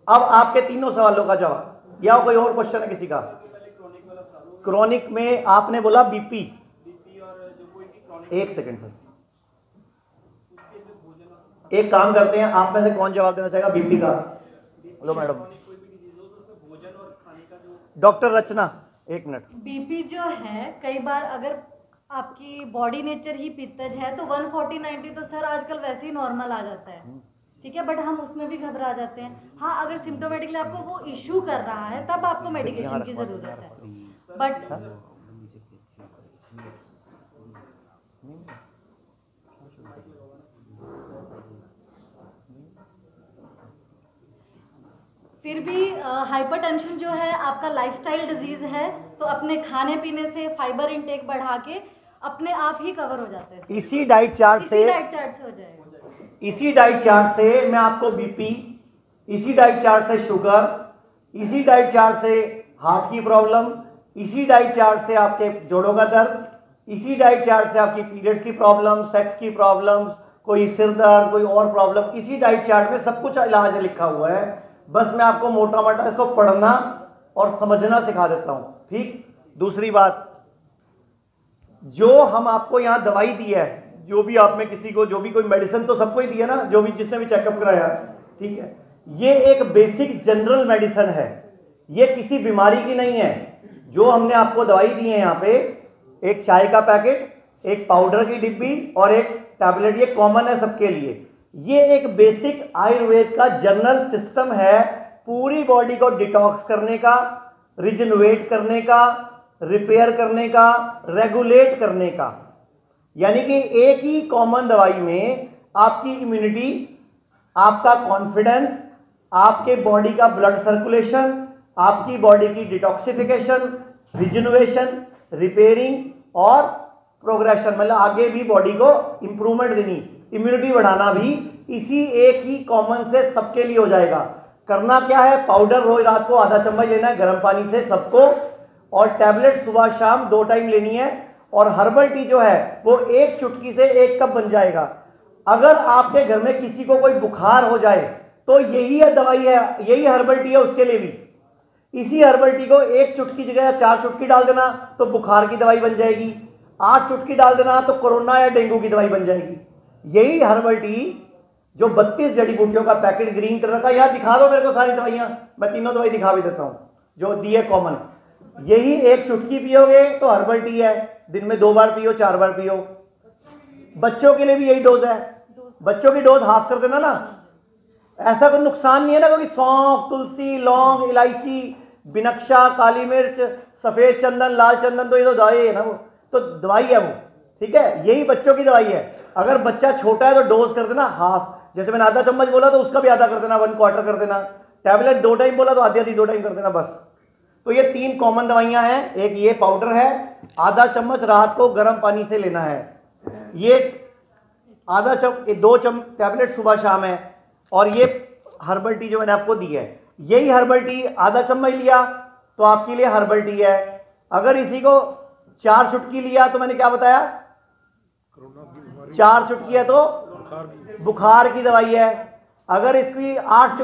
अब आपके तीनों सवालों का जवाब, या कोई और क्वेश्चन है किसी का? क्रॉनिक में आपने बोला बीपी, एक सेकंड सर, एक काम करते हैं, आप में से कौन जवाब देना चाहेगा बीपी का? हेलो मैडम, डॉक्टर रचना, 1 मिनट। बीपी जो है, कई बार अगर आपकी बॉडी नेचर ही पित्तज है तो 140/90 तो सर आजकल वैसे ही नॉर्मल आ जाता है, ठीक है, बट हम उसमें भी घबरा जाते हैं। हाँ, अगर सिम्टोमेटिकली आपको वो इशू कर रहा है तब आपको मेडिकेशन की जरूरत है, बट फिर भी हाइपरटेंशन जो है आपका लाइफस्टाइल डिजीज है, तो अपने खाने पीने से फाइबर इनटेक बढ़ा के अपने आप ही कवर हो जाते हैं। इसी डाइट चार्ट से हो जाएगा। इसी डाइट चार्ट से मैं आपको बीपी, इसी डाइट चार्ट से शुगर, इसी डाइट चार्ट से हार्ट की प्रॉब्लम, इसी डाइट चार्ट से आपके जोड़ों का दर्द, इसी डाइट चार्ट से आपकी पीरियड्स की प्रॉब्लम, सेक्स की प्रॉब्लम्स, कोई सिर दर्द, कोई और प्रॉब्लम, इसी डाइट चार्ट में सब कुछ इलाज लिखा हुआ है। बस मैं आपको मोटा मोटा इसको पढ़ना और समझना सिखा देता हूं, ठीक। दूसरी बात, जो हम आपको यहां दवाई दी है, जो भी आप में किसी को जो भी कोई मेडिसिन तो सबको ही दी है ना, जो भी जिसने भी चेकअप कराया, ठीक है, ये एक बेसिक जनरल मेडिसिन है, ये किसी बीमारी की नहीं है। जो हमने आपको दवाई दी है यहाँ पे, एक चाय का पैकेट, एक पाउडर की डिब्बी और एक टैबलेट, ये कॉमन है सबके लिए। ये एक बेसिक आयुर्वेद का जनरल सिस्टम है, पूरी बॉडी को डिटॉक्स करने का, रिजनरेट करने का, रिपेयर करने का, रेगुलेट करने का। यानी कि एक ही कॉमन दवाई में आपकी इम्यूनिटी, आपका कॉन्फिडेंस, आपके बॉडी का ब्लड सर्कुलेशन, आपकी बॉडी की डिटॉक्सिफिकेशन, रिजनरेशन, रिपेयरिंग और प्रोग्रेशन, मतलब आगे भी बॉडी को इंप्रूवमेंट देनी, इम्यूनिटी बढ़ाना भी इसी एक ही कॉमन से सबके लिए हो जाएगा। करना क्या है, पाउडर रोज रात को आधा चम्मच लेना है गर्म पानी से सबको, और टैबलेट सुबह शाम 2 टाइम लेनी है, और हर्बल टी जो है वो एक चुटकी से 1 कप बन जाएगा। अगर आपके घर में किसी को कोई बुखार हो जाए तो यही दवाई है, यही हर्बल टी है उसके लिए भी। इसी हर्बल टी को 1 चुटकी जगह 4 चुटकी डाल देना तो बुखार की दवाई बन जाएगी, 8 चुटकी डाल देना तो कोरोना या डेंगू की दवाई बन जाएगी। यही हर्बल टी जो 32 जड़ी बूटियों का पैकेट ग्रीन कलर का, यहाँ दिखा दो मेरे को सारी दवाइयाँ, मैं तीनों दवाई दिखा भी देता हूँ जो दी है कॉमन। यही 1 चुटकी पियोगे तो हर्बल टी है, दिन में 2 बार पियो, 4 बार पियो। बच्चों के लिए भी यही डोज है, बच्चों की डोज हाफ कर देना ना, ऐसा कोई नुकसान नहीं है ना, क्योंकि सौंफ, तुलसी, लौंग, इलायची, बिनक्षा, काली मिर्च, सफेद चंदन, लाल चंदन, तो ये तो दवाई है ना, वो तो दवाई है वो, ठीक है। यही बच्चों की दवाई है। अगर बच्चा छोटा है तो डोज कर देना हाफ, जैसे मैंने आधा चम्मच बोला तो उसका भी आधा कर देना, 1/4 कर देना। टैबलेट 2 टाइम बोला तो आधी 2 टाइम कर देना बस। तो ये 3 कॉमन दवाइयां हैं। एक ये पाउडर है, आधा चम्मच रात को गर्म पानी से लेना है, ये 2 टैबलेट सुबह शाम है, और ये हर्बल टी जो मैंने आपको दी है, यही हर्बल टी आधा चम्मच लिया तो आपके लिए हर्बल टी है। अगर इसी को 4 चुटकी लिया तो मैंने क्या बताया, 4 चुटकी है तो बुखार की दवाई है। अगर इसकी 8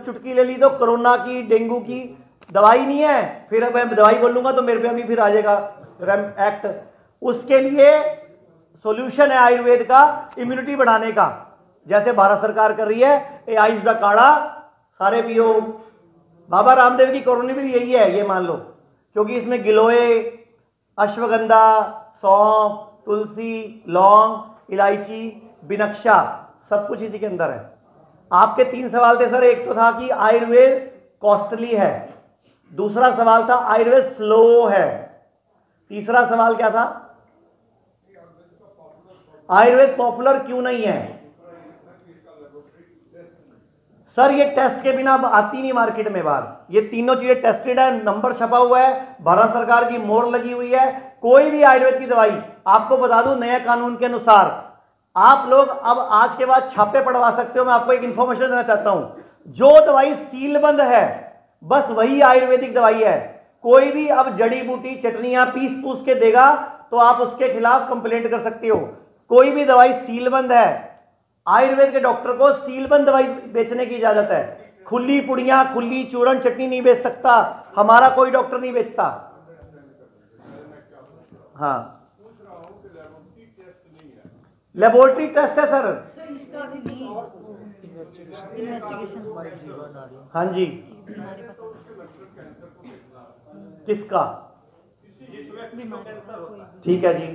चुटकी ले ली तो कोरोना की, डेंगू की दवाई नहीं है। फिर मैं दवाई बोलूंगा तो मेरे पे अभी फिर आ जाएगा एक्ट। उसके लिए सॉल्यूशन है आयुर्वेद का, इम्यूनिटी बढ़ाने का, जैसे भारत सरकार कर रही है, ये आयुष का काढ़ा सारे पियो। बाबा रामदेव की कॉलोनी भी यही है, ये मान लो, क्योंकि इसमें गिलोय, अश्वगंधा, सौंफ, तुलसी, लौंग, इलायची, बिनक्षा, सब कुछ इसी के अंदर है। आपके 3 सवाल थे सर, एक तो था कि आयुर्वेद कॉस्टली है, दूसरा सवाल था आयुर्वेद स्लो है, तीसरा सवाल क्या था, आयुर्वेद पॉपुलर क्यों नहीं है। सर ये टेस्ट के बिना आती नहीं मार्केट में बाहर, ये तीनों चीजें टेस्टेड है, नंबर छपा हुआ है, भारत सरकार की मोहर लगी हुई है। कोई भी आयुर्वेद की दवाई, आपको बता दूं नए कानून के अनुसार आप लोग अब आज के बाद छापे पड़वा सकते हो। मैं आपको एक इंफॉर्मेशन देना चाहता हूं, जो दवाई सीलबंद है बस वही आयुर्वेदिक दवाई है। कोई भी अब जड़ी बूटी चटनियां पीस पूस के देगा तो आप उसके खिलाफ कंप्लेंट कर सकते हो। कोई भी दवाई सीलबंद है, आयुर्वेद के डॉक्टर को सीलबंद दवाई बेचने की इजाजत है। खुली पुड़ियां, खुली चूरन चटनी नहीं बेच सकता, हमारा कोई डॉक्टर नहीं बेचता। हाँ लेबोरेटरी टेस्ट है सर, हाँ जी। किसका, ठीक है जी।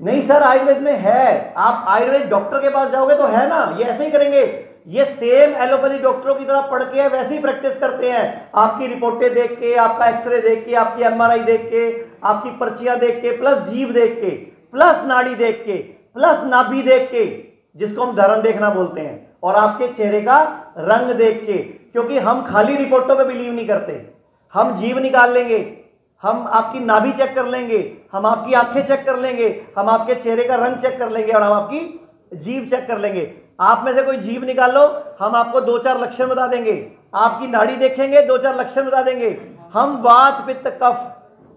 नहीं सर आयुर्वेद में है, आप आयुर्वेद डॉक्टर के पास जाओगे तो है ना, ये ऐसे ही करेंगे, ये सेम एलोपैथी डॉक्टरों की तरह पढ़ के वैसे ही प्रैक्टिस करते हैं। आपकी रिपोर्टें देख के, आपका एक्सरे देख के, आपकी एमआरआई देख के, आपकी पर्चियां देख के, प्लस जीभ देख के, प्लस नाड़ी देख के, प्लस नाभि देख के, जिसको हम धरण देखना बोलते हैं, और आपके चेहरे का रंग देख के। क्योंकि हम खाली रिपोर्टों पे बिलीव नहीं करते, हम जीभ निकाल लेंगे, हम आपकी नाभि चेक कर लेंगे, हम आपकी आंखें चेक कर लेंगे, हम आपके चेहरे का रंग चेक कर लेंगे, और हम आपकी जीभ चेक कर लेंगे। आप में से कोई जीभ निकाल लो, हम आपको 2-4 लक्षण बता देंगे। आपकी नाड़ी देखेंगे, 2-4 लक्षण बता देंगे। हम वात, पित्त, कफ,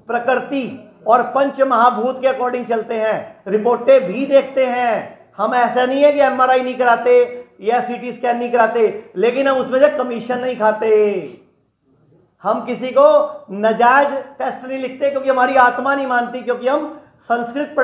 प्रकृति और पंच महाभूत के अकॉर्डिंग चलते हैं, रिपोर्टें भी देखते हैं। हम ऐसा नहीं है कि एमआरआई नहीं कराते या सीटी स्कैन नहीं कराते, लेकिन हम उसमें से कमीशन नहीं खाते। हम किसी को नाजायज टेस्ट नहीं लिखते, क्योंकि हमारी आत्मा नहीं मानती। क्योंकि हम संस्कृत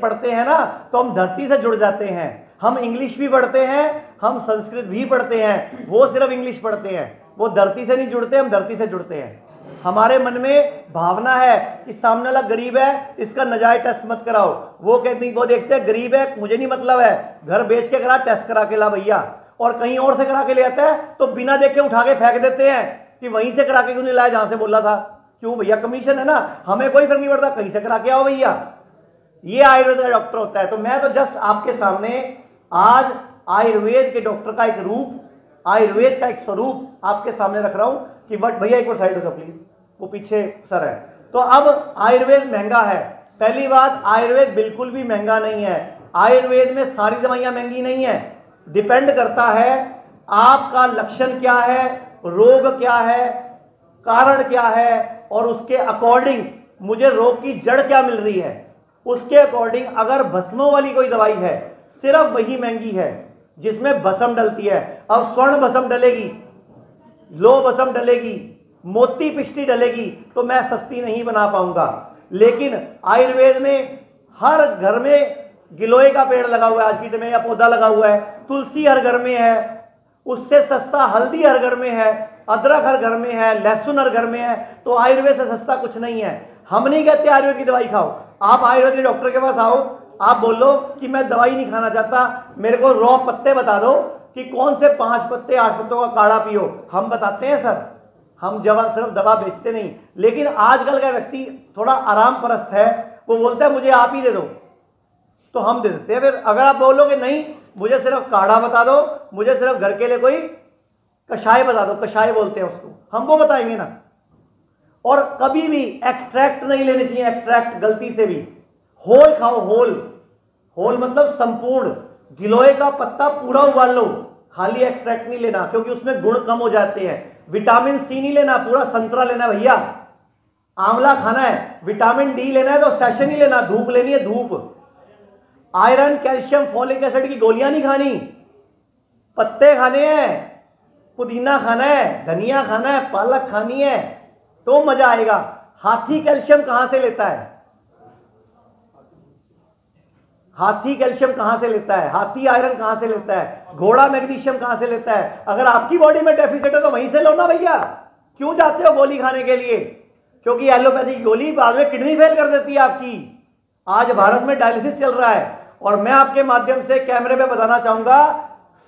पढ़ते हैं ना, तो हम धरती से जुड़ जाते हैं। हम इंग्लिश भी पढ़ते हैं, हम संस्कृत भी पढ़ते हैं, वो सिर्फ इंग्लिश पढ़ते हैं, वो धरती से नहीं जुड़ते, हम धरती से जुड़ते हैं। हमारे मन में भावना है कि सामने वाला गरीब है, इसका नाजायज टेस्ट मत कराओ। वो कहते, वो देखते हैं गरीब है, मुझे नहीं मतलब है, घर बेच के करा, टेस्ट करा के ला भैया। और कहीं और से करा के ले आता है तो बिना देखे उठा के फेंक देते हैं। कि वहीं से करा के क्यों नहीं लाया जहां से बोला था? क्यों भैया, कमीशन है ना, हमें कोई फर्क नहीं पड़ता, कहीं से करा के आओ भैया। ये आयुर्वेद का डॉक्टर होता है। तो मैं तो जस्ट आपके सामने आज आयुर्वेद के डॉक्टर का एक रूप, आयुर्वेद का एक स्वरूप आपके सामने रख रहा हूं कि बट भैया एक बार साइड हो जाओ प्लीज, वो पीछे सर है। तो अब आयुर्वेद महंगा है। पहली बात, आयुर्वेद बिल्कुल भी महंगा नहीं है। आयुर्वेद में सारी दवाइयां महंगी नहीं है, डिपेंड करता है आपका लक्षण क्या है, रोग क्या है, कारण क्या है, और उसके अकॉर्डिंग मुझे रोग की जड़ क्या मिल रही है, उसके अकॉर्डिंग। अगर भस्मों वाली कोई दवाई है, सिर्फ वही महंगी है जिसमें भस्म डलती है। अब स्वर्ण भस्म डलेगी, लो भस्म डलेगी, मोती पिष्टी डलेगी, तो मैं सस्ती नहीं बना पाऊंगा। लेकिन आयुर्वेद में हर घर में गिलोय का पेड़ लगा हुआ है, आज की डेट में, या पौधा लगा हुआ है, तुलसी हर घर में है, उससे सस्ता हल्दी हर घर में है, अदरक हर घर में है, लहसुन हर घर में है। तो आयुर्वेद से सस्ता कुछ नहीं है। हम नहीं कहते आयुर्वेद की दवाई खाओ। आप आयुर्वेद के डॉक्टर के पास आओ, आप बोलो कि मैं दवाई नहीं खाना चाहता, मेरे को रॉ पत्ते बता दो कि कौन से 5 पत्ते 8 पत्तों का काढ़ा पियो, हम बताते हैं सर। हम सिर्फ दवा बेचते नहीं। लेकिन आजकल का व्यक्ति थोड़ा आराम परस्त है, वो बोलता है मुझे आप ही दे दो, तो हम दे देते हैं। फिर अगर आप बोलोगे नहीं मुझे सिर्फ काढ़ा बता दो, मुझे सिर्फ घर के लिए कोई कषाय बता दो, कषाय बोलते हैं उसको, हम वो बताएंगे ना। और कभी भी एक्सट्रैक्ट नहीं लेने चाहिए, एक्सट्रैक्ट गलती से भी। होल खाओ, होल। होल मतलब संपूर्ण। गिलोय का पत्ता पूरा उबाल लो, खाली एक्सट्रैक्ट नहीं लेना, क्योंकि उसमें गुण कम हो जाते हैं। विटामिन सी नहीं लेना, पूरा संतरा लेना है भैया। आंवला खाना है, विटामिन डी लेना है तो सेशन ही लेना, धूप लेनी है, धूप। आयरन, कैल्शियम, फॉलिक एसिड की गोलियां नहीं खानी, पत्ते खाने हैं, पुदीना खाना है, धनिया खाना है, पालक खानी है, तो मजा आएगा। हाथी कैल्शियम कहां से लेता है? हाथी कैल्शियम कहां से लेता है? हाथी आयरन कहां से लेता है? घोड़ा मैग्नीशियम कहां से लेता है? अगर आपकी बॉडी में डेफिसिट है तो वहीं से लो ना भैया। क्यों जाते हो गोली खाने के लिए? क्योंकि एलोपैथी की गोली बाद में किडनी फेल कर देती है आपकी। आज भारत में डायलिसिस चल रहा है, और मैं आपके माध्यम से कैमरे पे बताना चाहूंगा,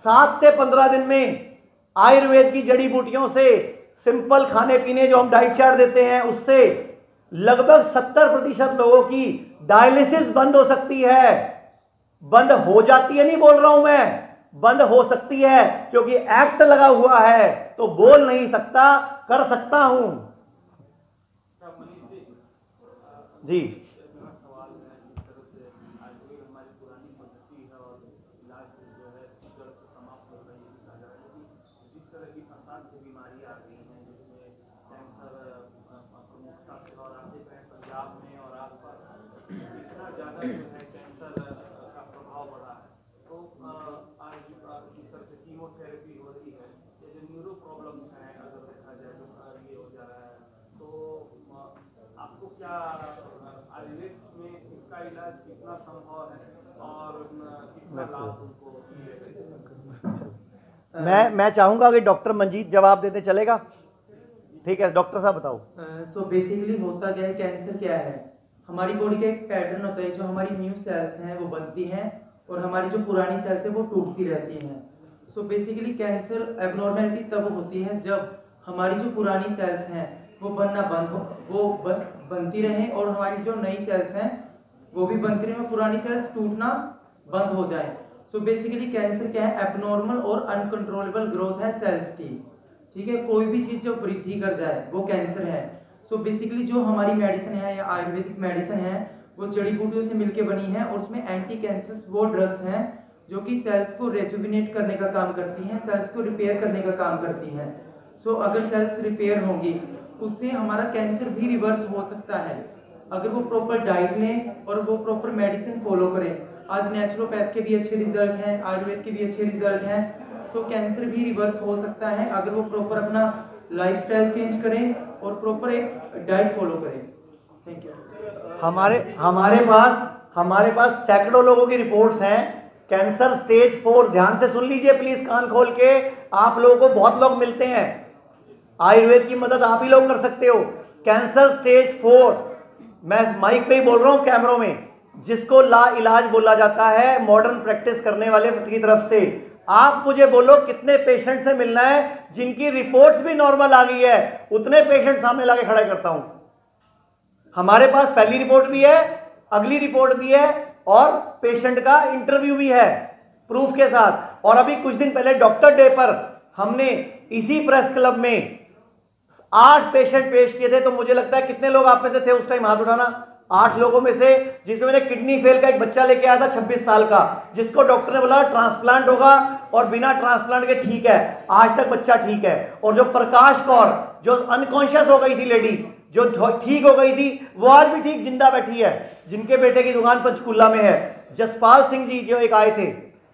7 से 15 दिन में आयुर्वेद की जड़ी बूटियों से, सिंपल खाने पीने जो हम डाइट चार्ट देते हैं उससे लगभग 70% लोगों की डायलिसिस बंद हो सकती है। बंद हो जाती है नहीं बोल रहा हूं मैं, बंद हो सकती है, क्योंकि एक्ट लगा हुआ है। तो बोल नहीं सकता, कर सकता हूं जी। मैं चाहूंगा कि डॉक्टर मंजीत जवाब देते, चलेगा? ठीक है, डॉक्टर साहब बताओ। सो बेसिकली होता क्या है, कैंसर क्या है? हमारी बॉडी का एक पैटर्न होता है, जो हमारी न्यू सेल्स हैं वो बनती हैं और हमारी जो पुरानी सेल्स हैं वो टूटती रहती हैं। सो बेसिकली कैंसर एबनॉर्मेलिटी तब होती है जब हमारी जो पुरानी सेल्स हैं वो बनना बंद हो, वो बनती रहें, और हमारी जो नई सेल्स हैं वो भी बनती रहें, पुरानी सेल्स टूटना बंद हो जाए। सो बेसिकली कैंसर क्या है? एबनॉर्मल और अनकंट्रोलेबल ग्रोथ है सेल्स की, ठीक है। कोई भी चीज जो वृद्धि कर जाए वो कैंसर है। सो बेसिकली जो हमारी मेडिसिन है या आयुर्वेदिक मेडिसिन है वो जड़ी बूटियों से मिलके बनी है, और उसमें एंटी कैंसर वो ड्रग्स हैं जो कि सेल्स को रेजुविनेट करने का काम करती हैं, सेल्स को रिपेयर करने का काम करती हैं। सो अगर सेल्स रिपेयर होंगी उससे हमारा कैंसर भी रिवर्स हो सकता है, अगर वो प्रॉपर डाइट लें और वो प्रॉपर मेडिसिन फॉलो करें। आज नेचुरोपैथ के भी अच्छे रिजल्ट हैं, आयुर्वेद के भी अच्छे रिजल्ट हैं। सो कैंसर भी रिवर्स हो सकता है अगर वो प्रॉपर अपना लाइफस्टाइल चेंज करें और प्रॉपर एक डाइट फॉलो करें। Thank you. हमारे पास सैकड़ों लोगों की रिपोर्ट्स हैं कैंसर स्टेज 4। ध्यान से सुन लीजिए प्लीज, कान खोल के। आप लोगों को बहुत लोग मिलते हैं, आयुर्वेद की मदद आप ही लोग कर सकते हो। कैंसर स्टेज 4, मैं माइक पे ही बोल रहा हूं कैमरों में, जिसको ला इलाज बोला जाता है मॉडर्न प्रैक्टिस करने वाले की तरफ से। आप मुझे बोलो कितने पेशेंट से मिलना है जिनकी रिपोर्ट्स भी नॉर्मल आ गई है, उतने पेशेंट सामने लाके खड़ा करता हूं। हमारे पास पहली रिपोर्ट भी है, अगली रिपोर्ट भी है और पेशेंट का इंटरव्यू भी है प्रूफ के साथ। और अभी कुछ दिन पहले डॉक्टर डे पर हमने इसी प्रेस क्लब में 8 पेशेंट पेश किए थे। तो मुझे लगता है कितने लोग आप में से थे उस टाइम, हाथ उठाना। 8 लोगों में से, जिसमें मैंने किडनी फेल का एक बच्चा लेके आया था 26 साल का, जिसको डॉक्टर ने बोला ट्रांसप्लांट होगा और बिना ट्रांसप्लांट के ठीक है, आज तक बच्चा ठीक है। और जो प्रकाश कौर, जो अनकॉन्शियस हो गई थी लेडी, जो ठीक हो गई थी, वो आज भी ठीक जिंदा बैठी है, जिनके बेटे की दुकान पंचकूला में है। जसपाल सिंह जी जो एक आए थे,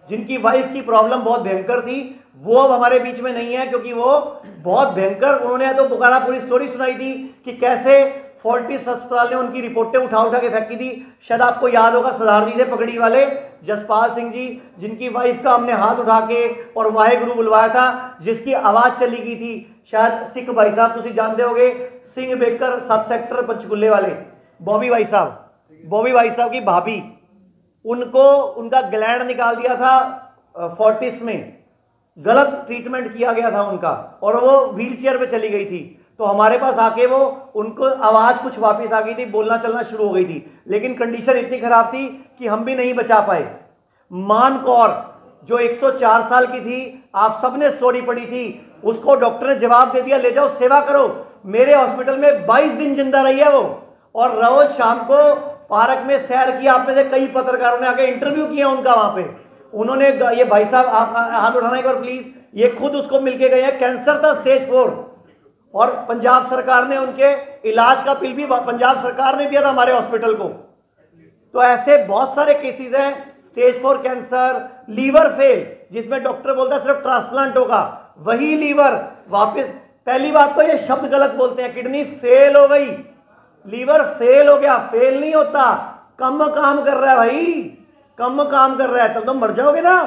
जिनकी वाइफ की प्रॉब्लम बहुत भयंकर थी, वो अब हमारे बीच में नहीं है, क्योंकि वो बहुत भयंकर, उन्होंने तो बुखारा पूरी स्टोरी सुनाई थी कि कैसे फोर्टिस अस्पताल ने उनकी रिपोर्टें उठा के फेंकी थी। शायद आपको याद होगा, सरदार जी थे पगड़ी वाले, जसपाल सिंह जी, जिनकी वाइफ का हमने हाथ उठा के और वाहेगुरु बुलवाया था, जिसकी आवाज चली गई थी। शायद सिख भाई साहब तुसी जानते होगे, सिंह बेकर 7 सेक्टर पंचकुले वाले, बॉबी भाई साहब की भाभी, उनको उनका ग्लैंड निकाल दिया था फोर्टिस में, गलत ट्रीटमेंट किया गया था उनका, और वो व्हीलचेयर पे चली गई थी। तो हमारे पास आके वो, उनको आवाज कुछ वापस आ गई थी, बोलना चलना शुरू हो गई थी, लेकिन कंडीशन इतनी खराब थी कि हम भी नहीं बचा पाए। मान कौर जो 104 साल की थी, आप सबने स्टोरी पढ़ी थी, उसको डॉक्टर ने जवाब दे दिया, ले जाओ सेवा करो। मेरे हॉस्पिटल में 22 दिन जिंदा रही है वो, और रोज शाम को पार्क में सैर किया। आप में से कई पत्रकारों ने आके इंटरव्यू किया उनका वहां पे। उन्होंने, ये भाई साहब आप हाथ उठाना एक बार प्लीज, ये खुद उसको मिलके गए हैं, कैंसर था स्टेज 4, और पंजाब सरकार ने उनके इलाज का बिल भी पंजाब सरकार ने दिया था हमारे हॉस्पिटल को। तो ऐसे बहुत सारे केसेस हैं, स्टेज 4 कैंसर, लीवर फेल, जिसमें डॉक्टर बोलता है सिर्फ ट्रांसप्लांट होगा, वही लीवर वापस। पहली बात तो ये शब्द गलत बोलते हैं, किडनी फेल हो गई, लीवर फेल हो गया, फेल नहीं होता, कम काम कर रहा है भाई, कम काम कर रहा है, तब तो मर जाओगे ना,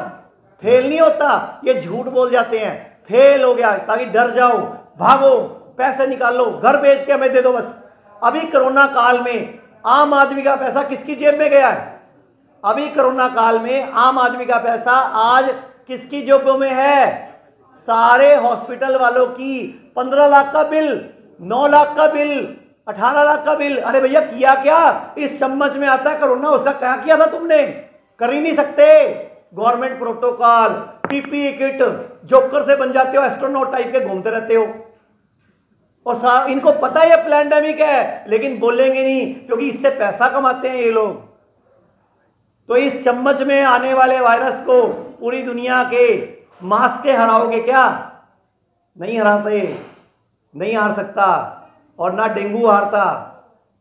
फेल नहीं होता। ये झूठ बोल जाते हैं, फेल हो गया, ताकि डर जाओ, भागो, पैसे निकालो, घर बेच के हमें दे दो बस। अभी कोरोना काल में आम आदमी का पैसा किसकी जेब में गया है? अभी कोरोना काल में आम आदमी का पैसा आज किसकी जेबों में है? सारे हॉस्पिटल वालों की। 15 लाख का बिल, 9 लाख का बिल, 18 लाख का बिल। अरे भैया किया क्या? इस चम्मच में आता है कोरोना, उसका क्या किया था तुमने? कर ही नहीं सकते। Government protocol, PPE kit, joker से बन जाते हो, एस्ट्रोनॉट टाइप के घूमते रहते हो। और इनको पता है पैंडेमिक है, लेकिन बोलेंगे नहीं, क्योंकि इससे पैसा कमाते हैं ये लोग। तो इस चम्मच में आने वाले वायरस को पूरी दुनिया के मास्क के हराओगे क्या? नहीं हराते, नहीं हार सकता, और ना डेंगू हारता।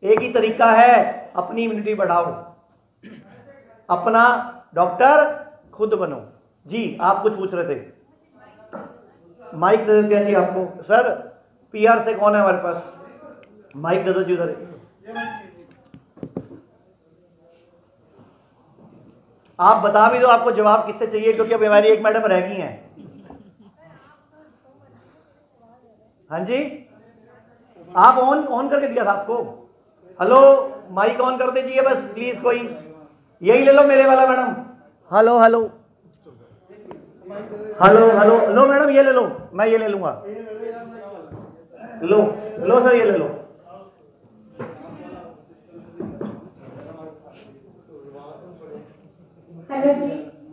एक ही तरीका है, अपनी इम्यूनिटी बढ़ाओ, अपना डॉक्टर खुद बनो। जी आप कुछ पूछ रहे थे, माइक दे देते हैं जी आपको। सर पीआर से कौन है हमारे पास? माइक दे दो जी उधर। आप बता भी दो आपको जवाब किससे चाहिए, क्योंकि अभी हमारी एक मैडम रह गई हैं। हाँ जी, आप ऑन करके दिया था आपको। हेलो, माइक ऑन कर दीजिए बस प्लीज, कोई यही ले लो मेरे वाला madam. Hello hello hello hello लो मैडम, ये ले लो, मैं ये ले लूंगा। लो लो सर, ये ले लो। हेलो जी,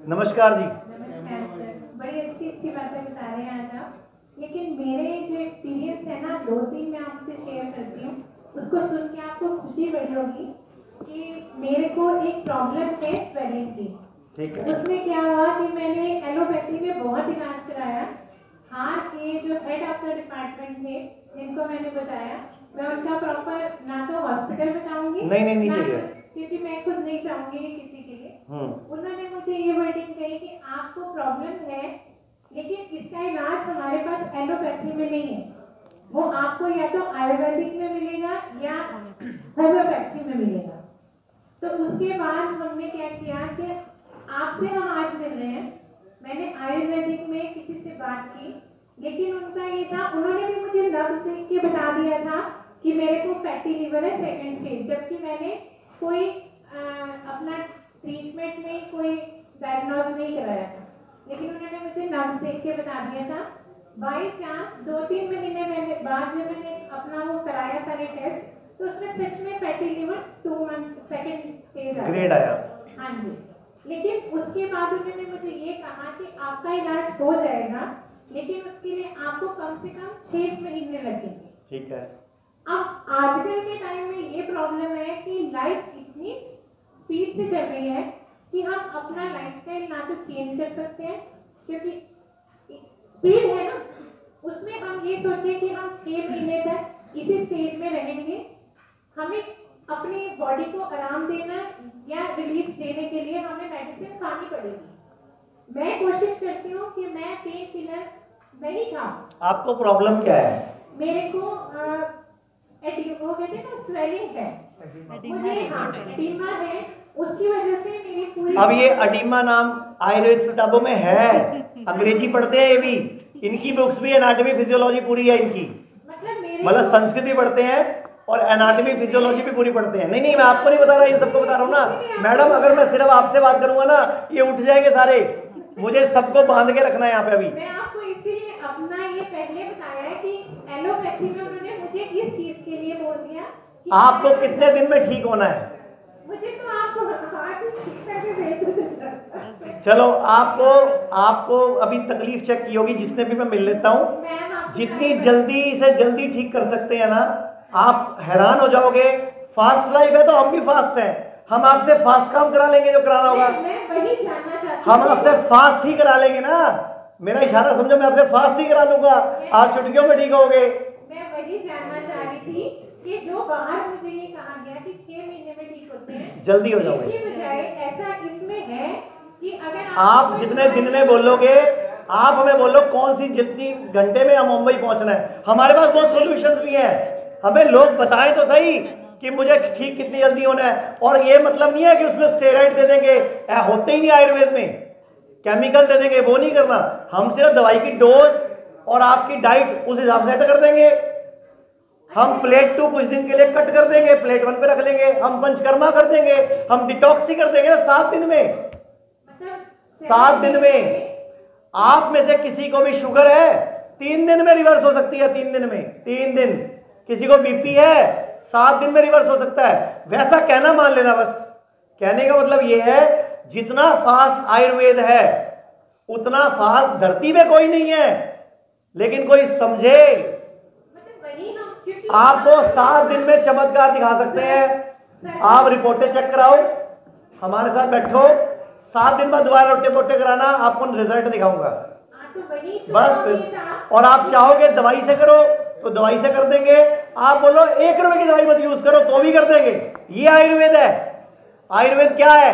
नमस्कार जी। नमस्कार सर, बड़ी अच्छी अच्छी बातें बता रहे हैं आज आप। लेकिन मेरे जो एक्सपीरियंस है ना, 2-3 मैं आपसे शेयर करती हूँ, उसको सुन के आपको खुशी बड़ी होगी कि मेरे को एक प्रॉब्लम है स्वेलिंग की। ठीक है। उसमें क्या हुआ कि मैंने एलोपैथी में बहुत इलाज कराया। हार्ट के जो हेड ऑफ द डिपार्टमेंट थे, जिनको मैंने बताया, मैं उनका प्रॉपर ना तो हॉस्पिटल बताऊंगी, नहीं चाहिए, क्योंकि मैं खुद नहीं चाहूंगी किसी के लिए। उन्होंने मुझे ये वर्डिंग कही कि आपको प्रॉब्लम है, लेकिन इसका इलाज हमारे पास एलोपैथी में नहीं है, वो आपको या तो आयुर्वेदिक में मिलेगा या होम्योपैथी में मिलेगा। तो उसके बाद हमने क्या किया कि आपसे हम आज मिल रहे हैं, मैंने आयुर्वेदिक में किसी से बात की, लेकिन उनका ये था, उन्होंने भी मुझे लफ्ज लिख के बता दिया था कि मेरे को फैटी लीवर है 2nd स्टेज, जबकि मैंने कोई अपना ट्रीटमेंट नहीं, कोई डायग्नोज नहीं कराया था। लेकिन उन्होंने मुझे नब्ज देख के बता दिया था। बाई चांस 2-3 महीने बाद जब मैंने अपना वो कराया था ये टेस्ट, तो उसमें सच में fatty liver 2 month second stage grade आया। हाँ जी, लेकिन उसके बाद उन्होंने मुझे ये कहा कि आपका इलाज हो जाएगा, लेकिन उसके लिए आपको कम से कम 6 महीने लगेंगे। ठीक है। अब आजकल के टाइम में ये प्रॉब्लम है कि लाइफ इतनी स्पीड से चल रही है कि हम अपना लाइफस्टाइल ना तो चेंज कर सकते हैं, क्योंकि स्पीड है ना, उसमें हम ये सोचें कि हम 6 महीने तक इसी स्टेज में रहेंगे। हमें अपनी बॉडी को आराम देना या रिलीफ देने के लिए हमें मेडिसिन खानी पड़ेगी। मैं कोशिश करती हूँ कि मैं पेन किलर नहीं खाऊं। आपको प्रॉब्लम क्या है? मेरे को वो कहते हैं ना स्वेलिंग है, मुझे एडिमा है, उसकी वजह से मेरी पूरी। अब ये एडिमा नाम आयुर्वेद किताबों में है, अंग्रेजी पढ़ते हैं ये भी, इनकी बुक्स भी एनाटॉमी फिजियोलॉजी पूरी है इनकी, मतलब संस्कृति पढ़ते हैं और एनाटॉमी फिजियोलॉजी भी पूरी पढ़ते हैं। नहीं नहीं, मैं आपको नहीं बता रहा, इन सबको बता रहा हूँ ना मैडम। अगर मैं सिर्फ आपसे बात करूंगा ना, ये उठ जाएंगे सारे, मुझे सबको बांध के रखना है यहाँ पे। अभी मैं आपको इसीलिए अपना ये पहले बताया है कि एलोपैथी में उन्होंने मुझे इस चीज के लिए बोल दिया कि आपको कितने दिन में ठीक होना है? मुझे तो आपको आज ठीक करके भेज। चलो, आपको अभी तकलीफ चेक की होगी, जिसने भी मैं मिल लेता हूँ। जितनी जल्दी से जल्दी ठीक कर सकते हैं ना, आप हैरान हो जाओगे। फास्ट लाइफ है तो हम भी फास्ट हैं, हम आपसे फास्ट काम करा लेंगे जो कराना होगा। मैं वही जानना चाहती हम आपसे फास्ट ही करा लेंगे ना, मेरा इशारा समझो, मैं आपसे फास्ट ही करा लूंगा, आप चुटकियों में ठीक होगे। मैं वही जानना चाह रही थी कि जो बाहर मुझे ये कहा गया कि 6 महीने में ठीक होते हैं, जल्दी हो जाओगे। इसके बजाय ऐसा इसमें है कि अगर आप जितने दिन में बोलोगे, आप हमें बोलो कौन सी जितनी घंटे में हम मुंबई पहुंचना है, हमारे पास वो सॉल्यूशंस भी हैं। हमें लोग बताएं तो सही कि मुझे ठीक कितनी जल्दी होना है। और ये मतलब नहीं है कि उसमें स्टेरॉइड दे देंगे, होते ही नहीं आयुर्वेद में, केमिकल दे देंगे, वो नहीं करना। हम सिर्फ दवाई की डोज और आपकी डाइट उस हिसाब से सेट कर देंगे। हम प्लेट 2 कुछ दिन के लिए कट कर देंगे, प्लेट 1 पे रख लेंगे, हम पंचकर्मा कर देंगे, हम डिटॉक्स ही कर देंगे ना 7 दिन में। 7 दिन में आप में से किसी को भी शुगर है 3 दिन में रिवर्स हो सकती है, 3 दिन में, 3 दिन। किसी को बीपी है 7 दिन में रिवर्स हो सकता है। वैसा कहना मान लेना, बस कहने का मतलब यह है जितना फास्ट आयुर्वेद है उतना फास्ट धरती में कोई नहीं है। लेकिन कोई समझे, आपको 7 दिन में चमत्कार दिखा सकते हैं। आप रिपोर्टें चेक कराओ, हमारे साथ बैठो, 7 दिन बाद दोबारा रोटे कराना, आपको रिजल्ट दिखाऊंगा बस फिर। और आप चाहोगे दवाई से करो तो दवाई से कर देंगे, आप बोलो 1 रुपए की दवाई मत यूज करो तो भी कर देंगे। ये आयुर्वेद है। आयुर्वेद क्या है?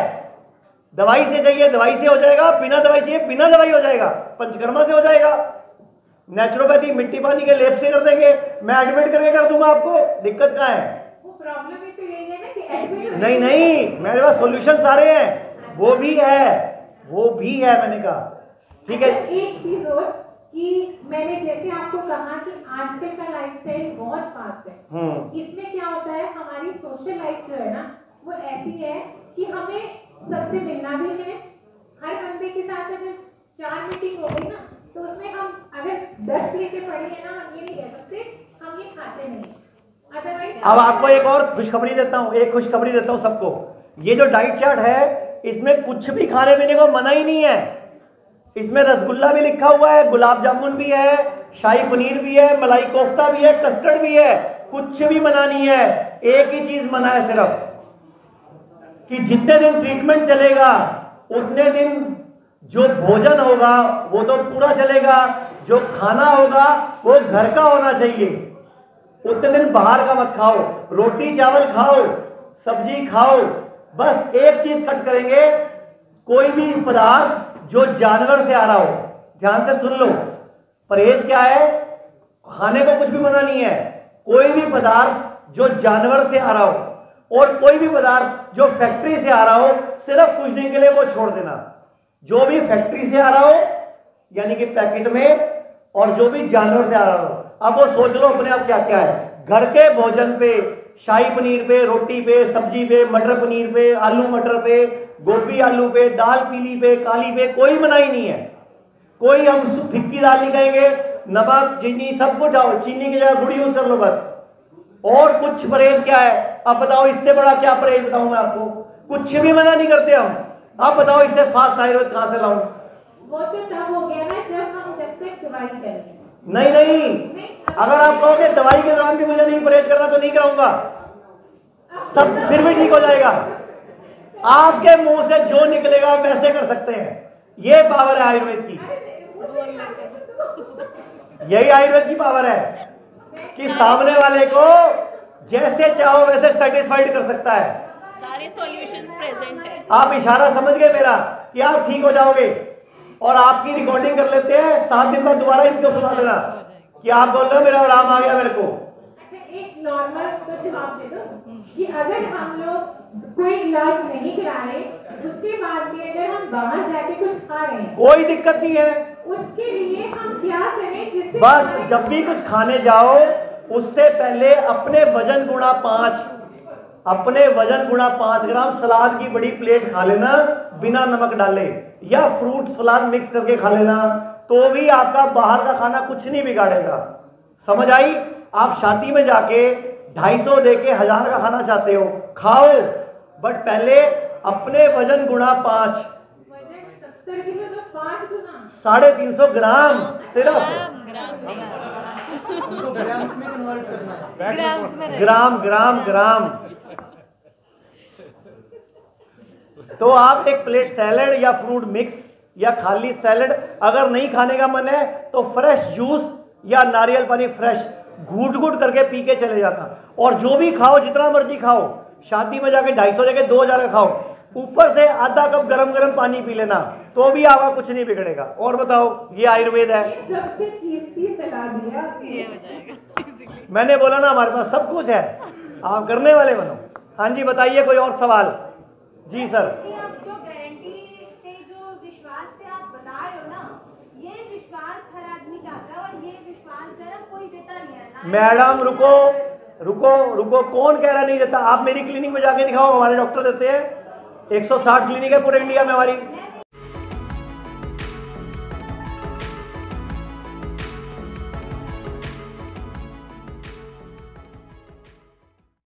दवाई से चाहिए दवाई से हो जाएगा, बिना दवाई चाहिए बिना दवाई हो जाएगा, पंचकर्मा से हो जाएगा, नेचुरोपैथी मिट्टी पानी के लेप से कर देंगे, मैं एडमिट करके कर दूंगा आपको। दिक्कत कहाँ है? वो प्रॉब्लम ही तो यही है ना कि एडमिट नहीं नहीं, मेरे पास सॉल्यूशन सारे हैं, वो भी है मैंने कहा। ठीक है, एक चीज और कि मैंने जैसे आपको कहा कि आजकल का लाइफस्टाइल बहुत फास्ट है। इसमें क्या होता है, हमारी सोशल लाइफ जो है ना वो ऐसी है कि हमें सबसे मिलना भी है। हर बंदे के साथ अगर 4 मीटिंग हो गई ना तो उसमें हम अगर 10 प्लेटें पड़ी है ना, हम ये नहीं कह सकते हम ये खाते नहीं। अदरवाइज अब आपको एक और खुशखबरी देता हूँ, सबको। ये जो डाइट चार्ट है इसमें कुछ भी खाने पीने को मना ही नहीं है। इसमें रसगुल्ला भी लिखा हुआ है, गुलाब जामुन भी है, शाही पनीर भी है, मलाई कोफ्ता भी है, कस्टर्ड भी है, कुछ भी मना नहीं है। एक ही चीज मना है सिर्फ कि जितने दिन ट्रीटमेंट चलेगा उतने दिन जो भोजन होगा वो तो पूरा चलेगा, जो खाना होगा वो घर का होना चाहिए। उतने दिन बाहर का मत खाओ, रोटी चावल खाओ, सब्जी खाओ। बस एक चीज कट करेंगे, कोई भी पदार्थ जो जानवर से आ रहा हो, ध्यान से सुन लो। परहेज क्या है? खाने को कुछ भी मना नहीं है। कोई भी पदार्थ जो जानवर से आ रहा हो और कोई भी पदार्थ जो फैक्ट्री से आ रहा हो, सिर्फ कुछ दिन के लिए वो छोड़ देना। जो भी फैक्ट्री से आ रहा हो यानी कि पैकेट में, और जो भी जानवर से आ रहा हो, अब वो सोच लो अपने आप क्या क्या है। घर के भोजन पे, शाही पनीर पे, रोटी पे, सब्जी पे, मटर पनीर पे, आलू मटर पे, गोभी आलू पे, दाल पीली पे, काली पे कोई मनाही नहीं है। कोई हम फिक्की दाल नहीं कहेंगे, नमक चीनी सब कुछ आओ, चीनी की जगह गुड़ यूज कर लो बस। और कुछ परहेज क्या है? अब बताओ इससे बड़ा क्या परहेज बताऊं मैं आपको? कुछ भी मना नहीं करते हम। अब बताओ इससे फास्ट आयुर्वेद कहां से लाऊं? वो तो तब हो गया ना जब तक दवाई करेंगे। नहीं, अगर आप कहोगे दवाई के दौरान भी मुझे नहीं परहेज करना तो नहीं कराऊंगा, सब फिर भी ठीक हो जाएगा। आपके मुंह से जो निकलेगा वैसे कर सकते हैं, ये पावर है आयुर्वेद की। यही आयुर्वेद की पावर है कि सामने वाले को जैसे चाहो वैसे सेटिस्फाइड कर सकता है। सारे सॉल्यूशंस प्रेजेंट है। आप इशारा समझ गए मेरा कि आप ठीक हो जाओगे, और आपकी रिकॉर्डिंग कर लेते हैं, 7 दिन बाद दोबारा इनको सुना देना कि आप बोल रहे हो मेरा आराम आ गया मेरे को। अच्छा, एक नॉर्मल तो जवाब दे दो कि अगर हम लोग कोई इलाज नहीं कराए, उसके बाद भी अगर हम बाहर जाके कुछ खा रहे हैं, कोई दिक्कत नहीं है, उसके लिए हम क्या करें जिससे बस जब भी कुछ खाने जाओ उससे पहले अपने वजन गुणा 5, अपने वजन गुणा 5 ग्राम सलाद की बड़ी प्लेट खा लेना बिना नमक डाले, या फ्रूट सलाद मिक्स करके खा लेना, तो भी आपका बाहर का खाना कुछ नहीं बिगाड़ेगा। समझ आई? आप शादी में जाके 250 देके 1000 का खाना चाहते हो, खाओ, बट पहले अपने वजन गुणा 5। वजन 70 किलो तो 5 गुना 350 ग्राम सिर्फ, उनको ग्राम्स में कन्वर्ट करना है। ग्राम्स में ग्राम ग्राम ग्राम। तो आप एक प्लेट सैलेड या फ्रूट मिक्स या खाली सैलेड, अगर नहीं खाने का मन है तो फ्रेश जूस या नारियल पानी फ्रेश घूट घूट करके पी के चले जाना। और जो भी खाओ जितना मर्जी खाओ, शादी में जाके 250 जगह 2000 का खाओ, ऊपर से आधा कप गरम गरम पानी पी लेना, तो भी आपका कुछ नहीं बिगड़ेगा। और बताओ, ये आयुर्वेद है। सबसे कीमती सलाह दिया ये हो जाएगा। मैंने बोला ना हमारे पास सब कुछ है, आप करने वाले बनो। हाँ जी, बताइए कोई और सवाल? जी सर। आप जो गारंटी से जो विश्वास से आप बता रहे हो ना, ये विश्वास हर आदमी चाहता है, और ये विश्वास जो है कोई देता नहीं है। मैडम रुको रुको रुको, कौन कह रहा नहीं देता? आप मेरी क्लिनिक में जाके दिखाओ, हमारे डॉक्टर देते हैं। 160 क्लिनिक है पूरे इंडिया में हमारी।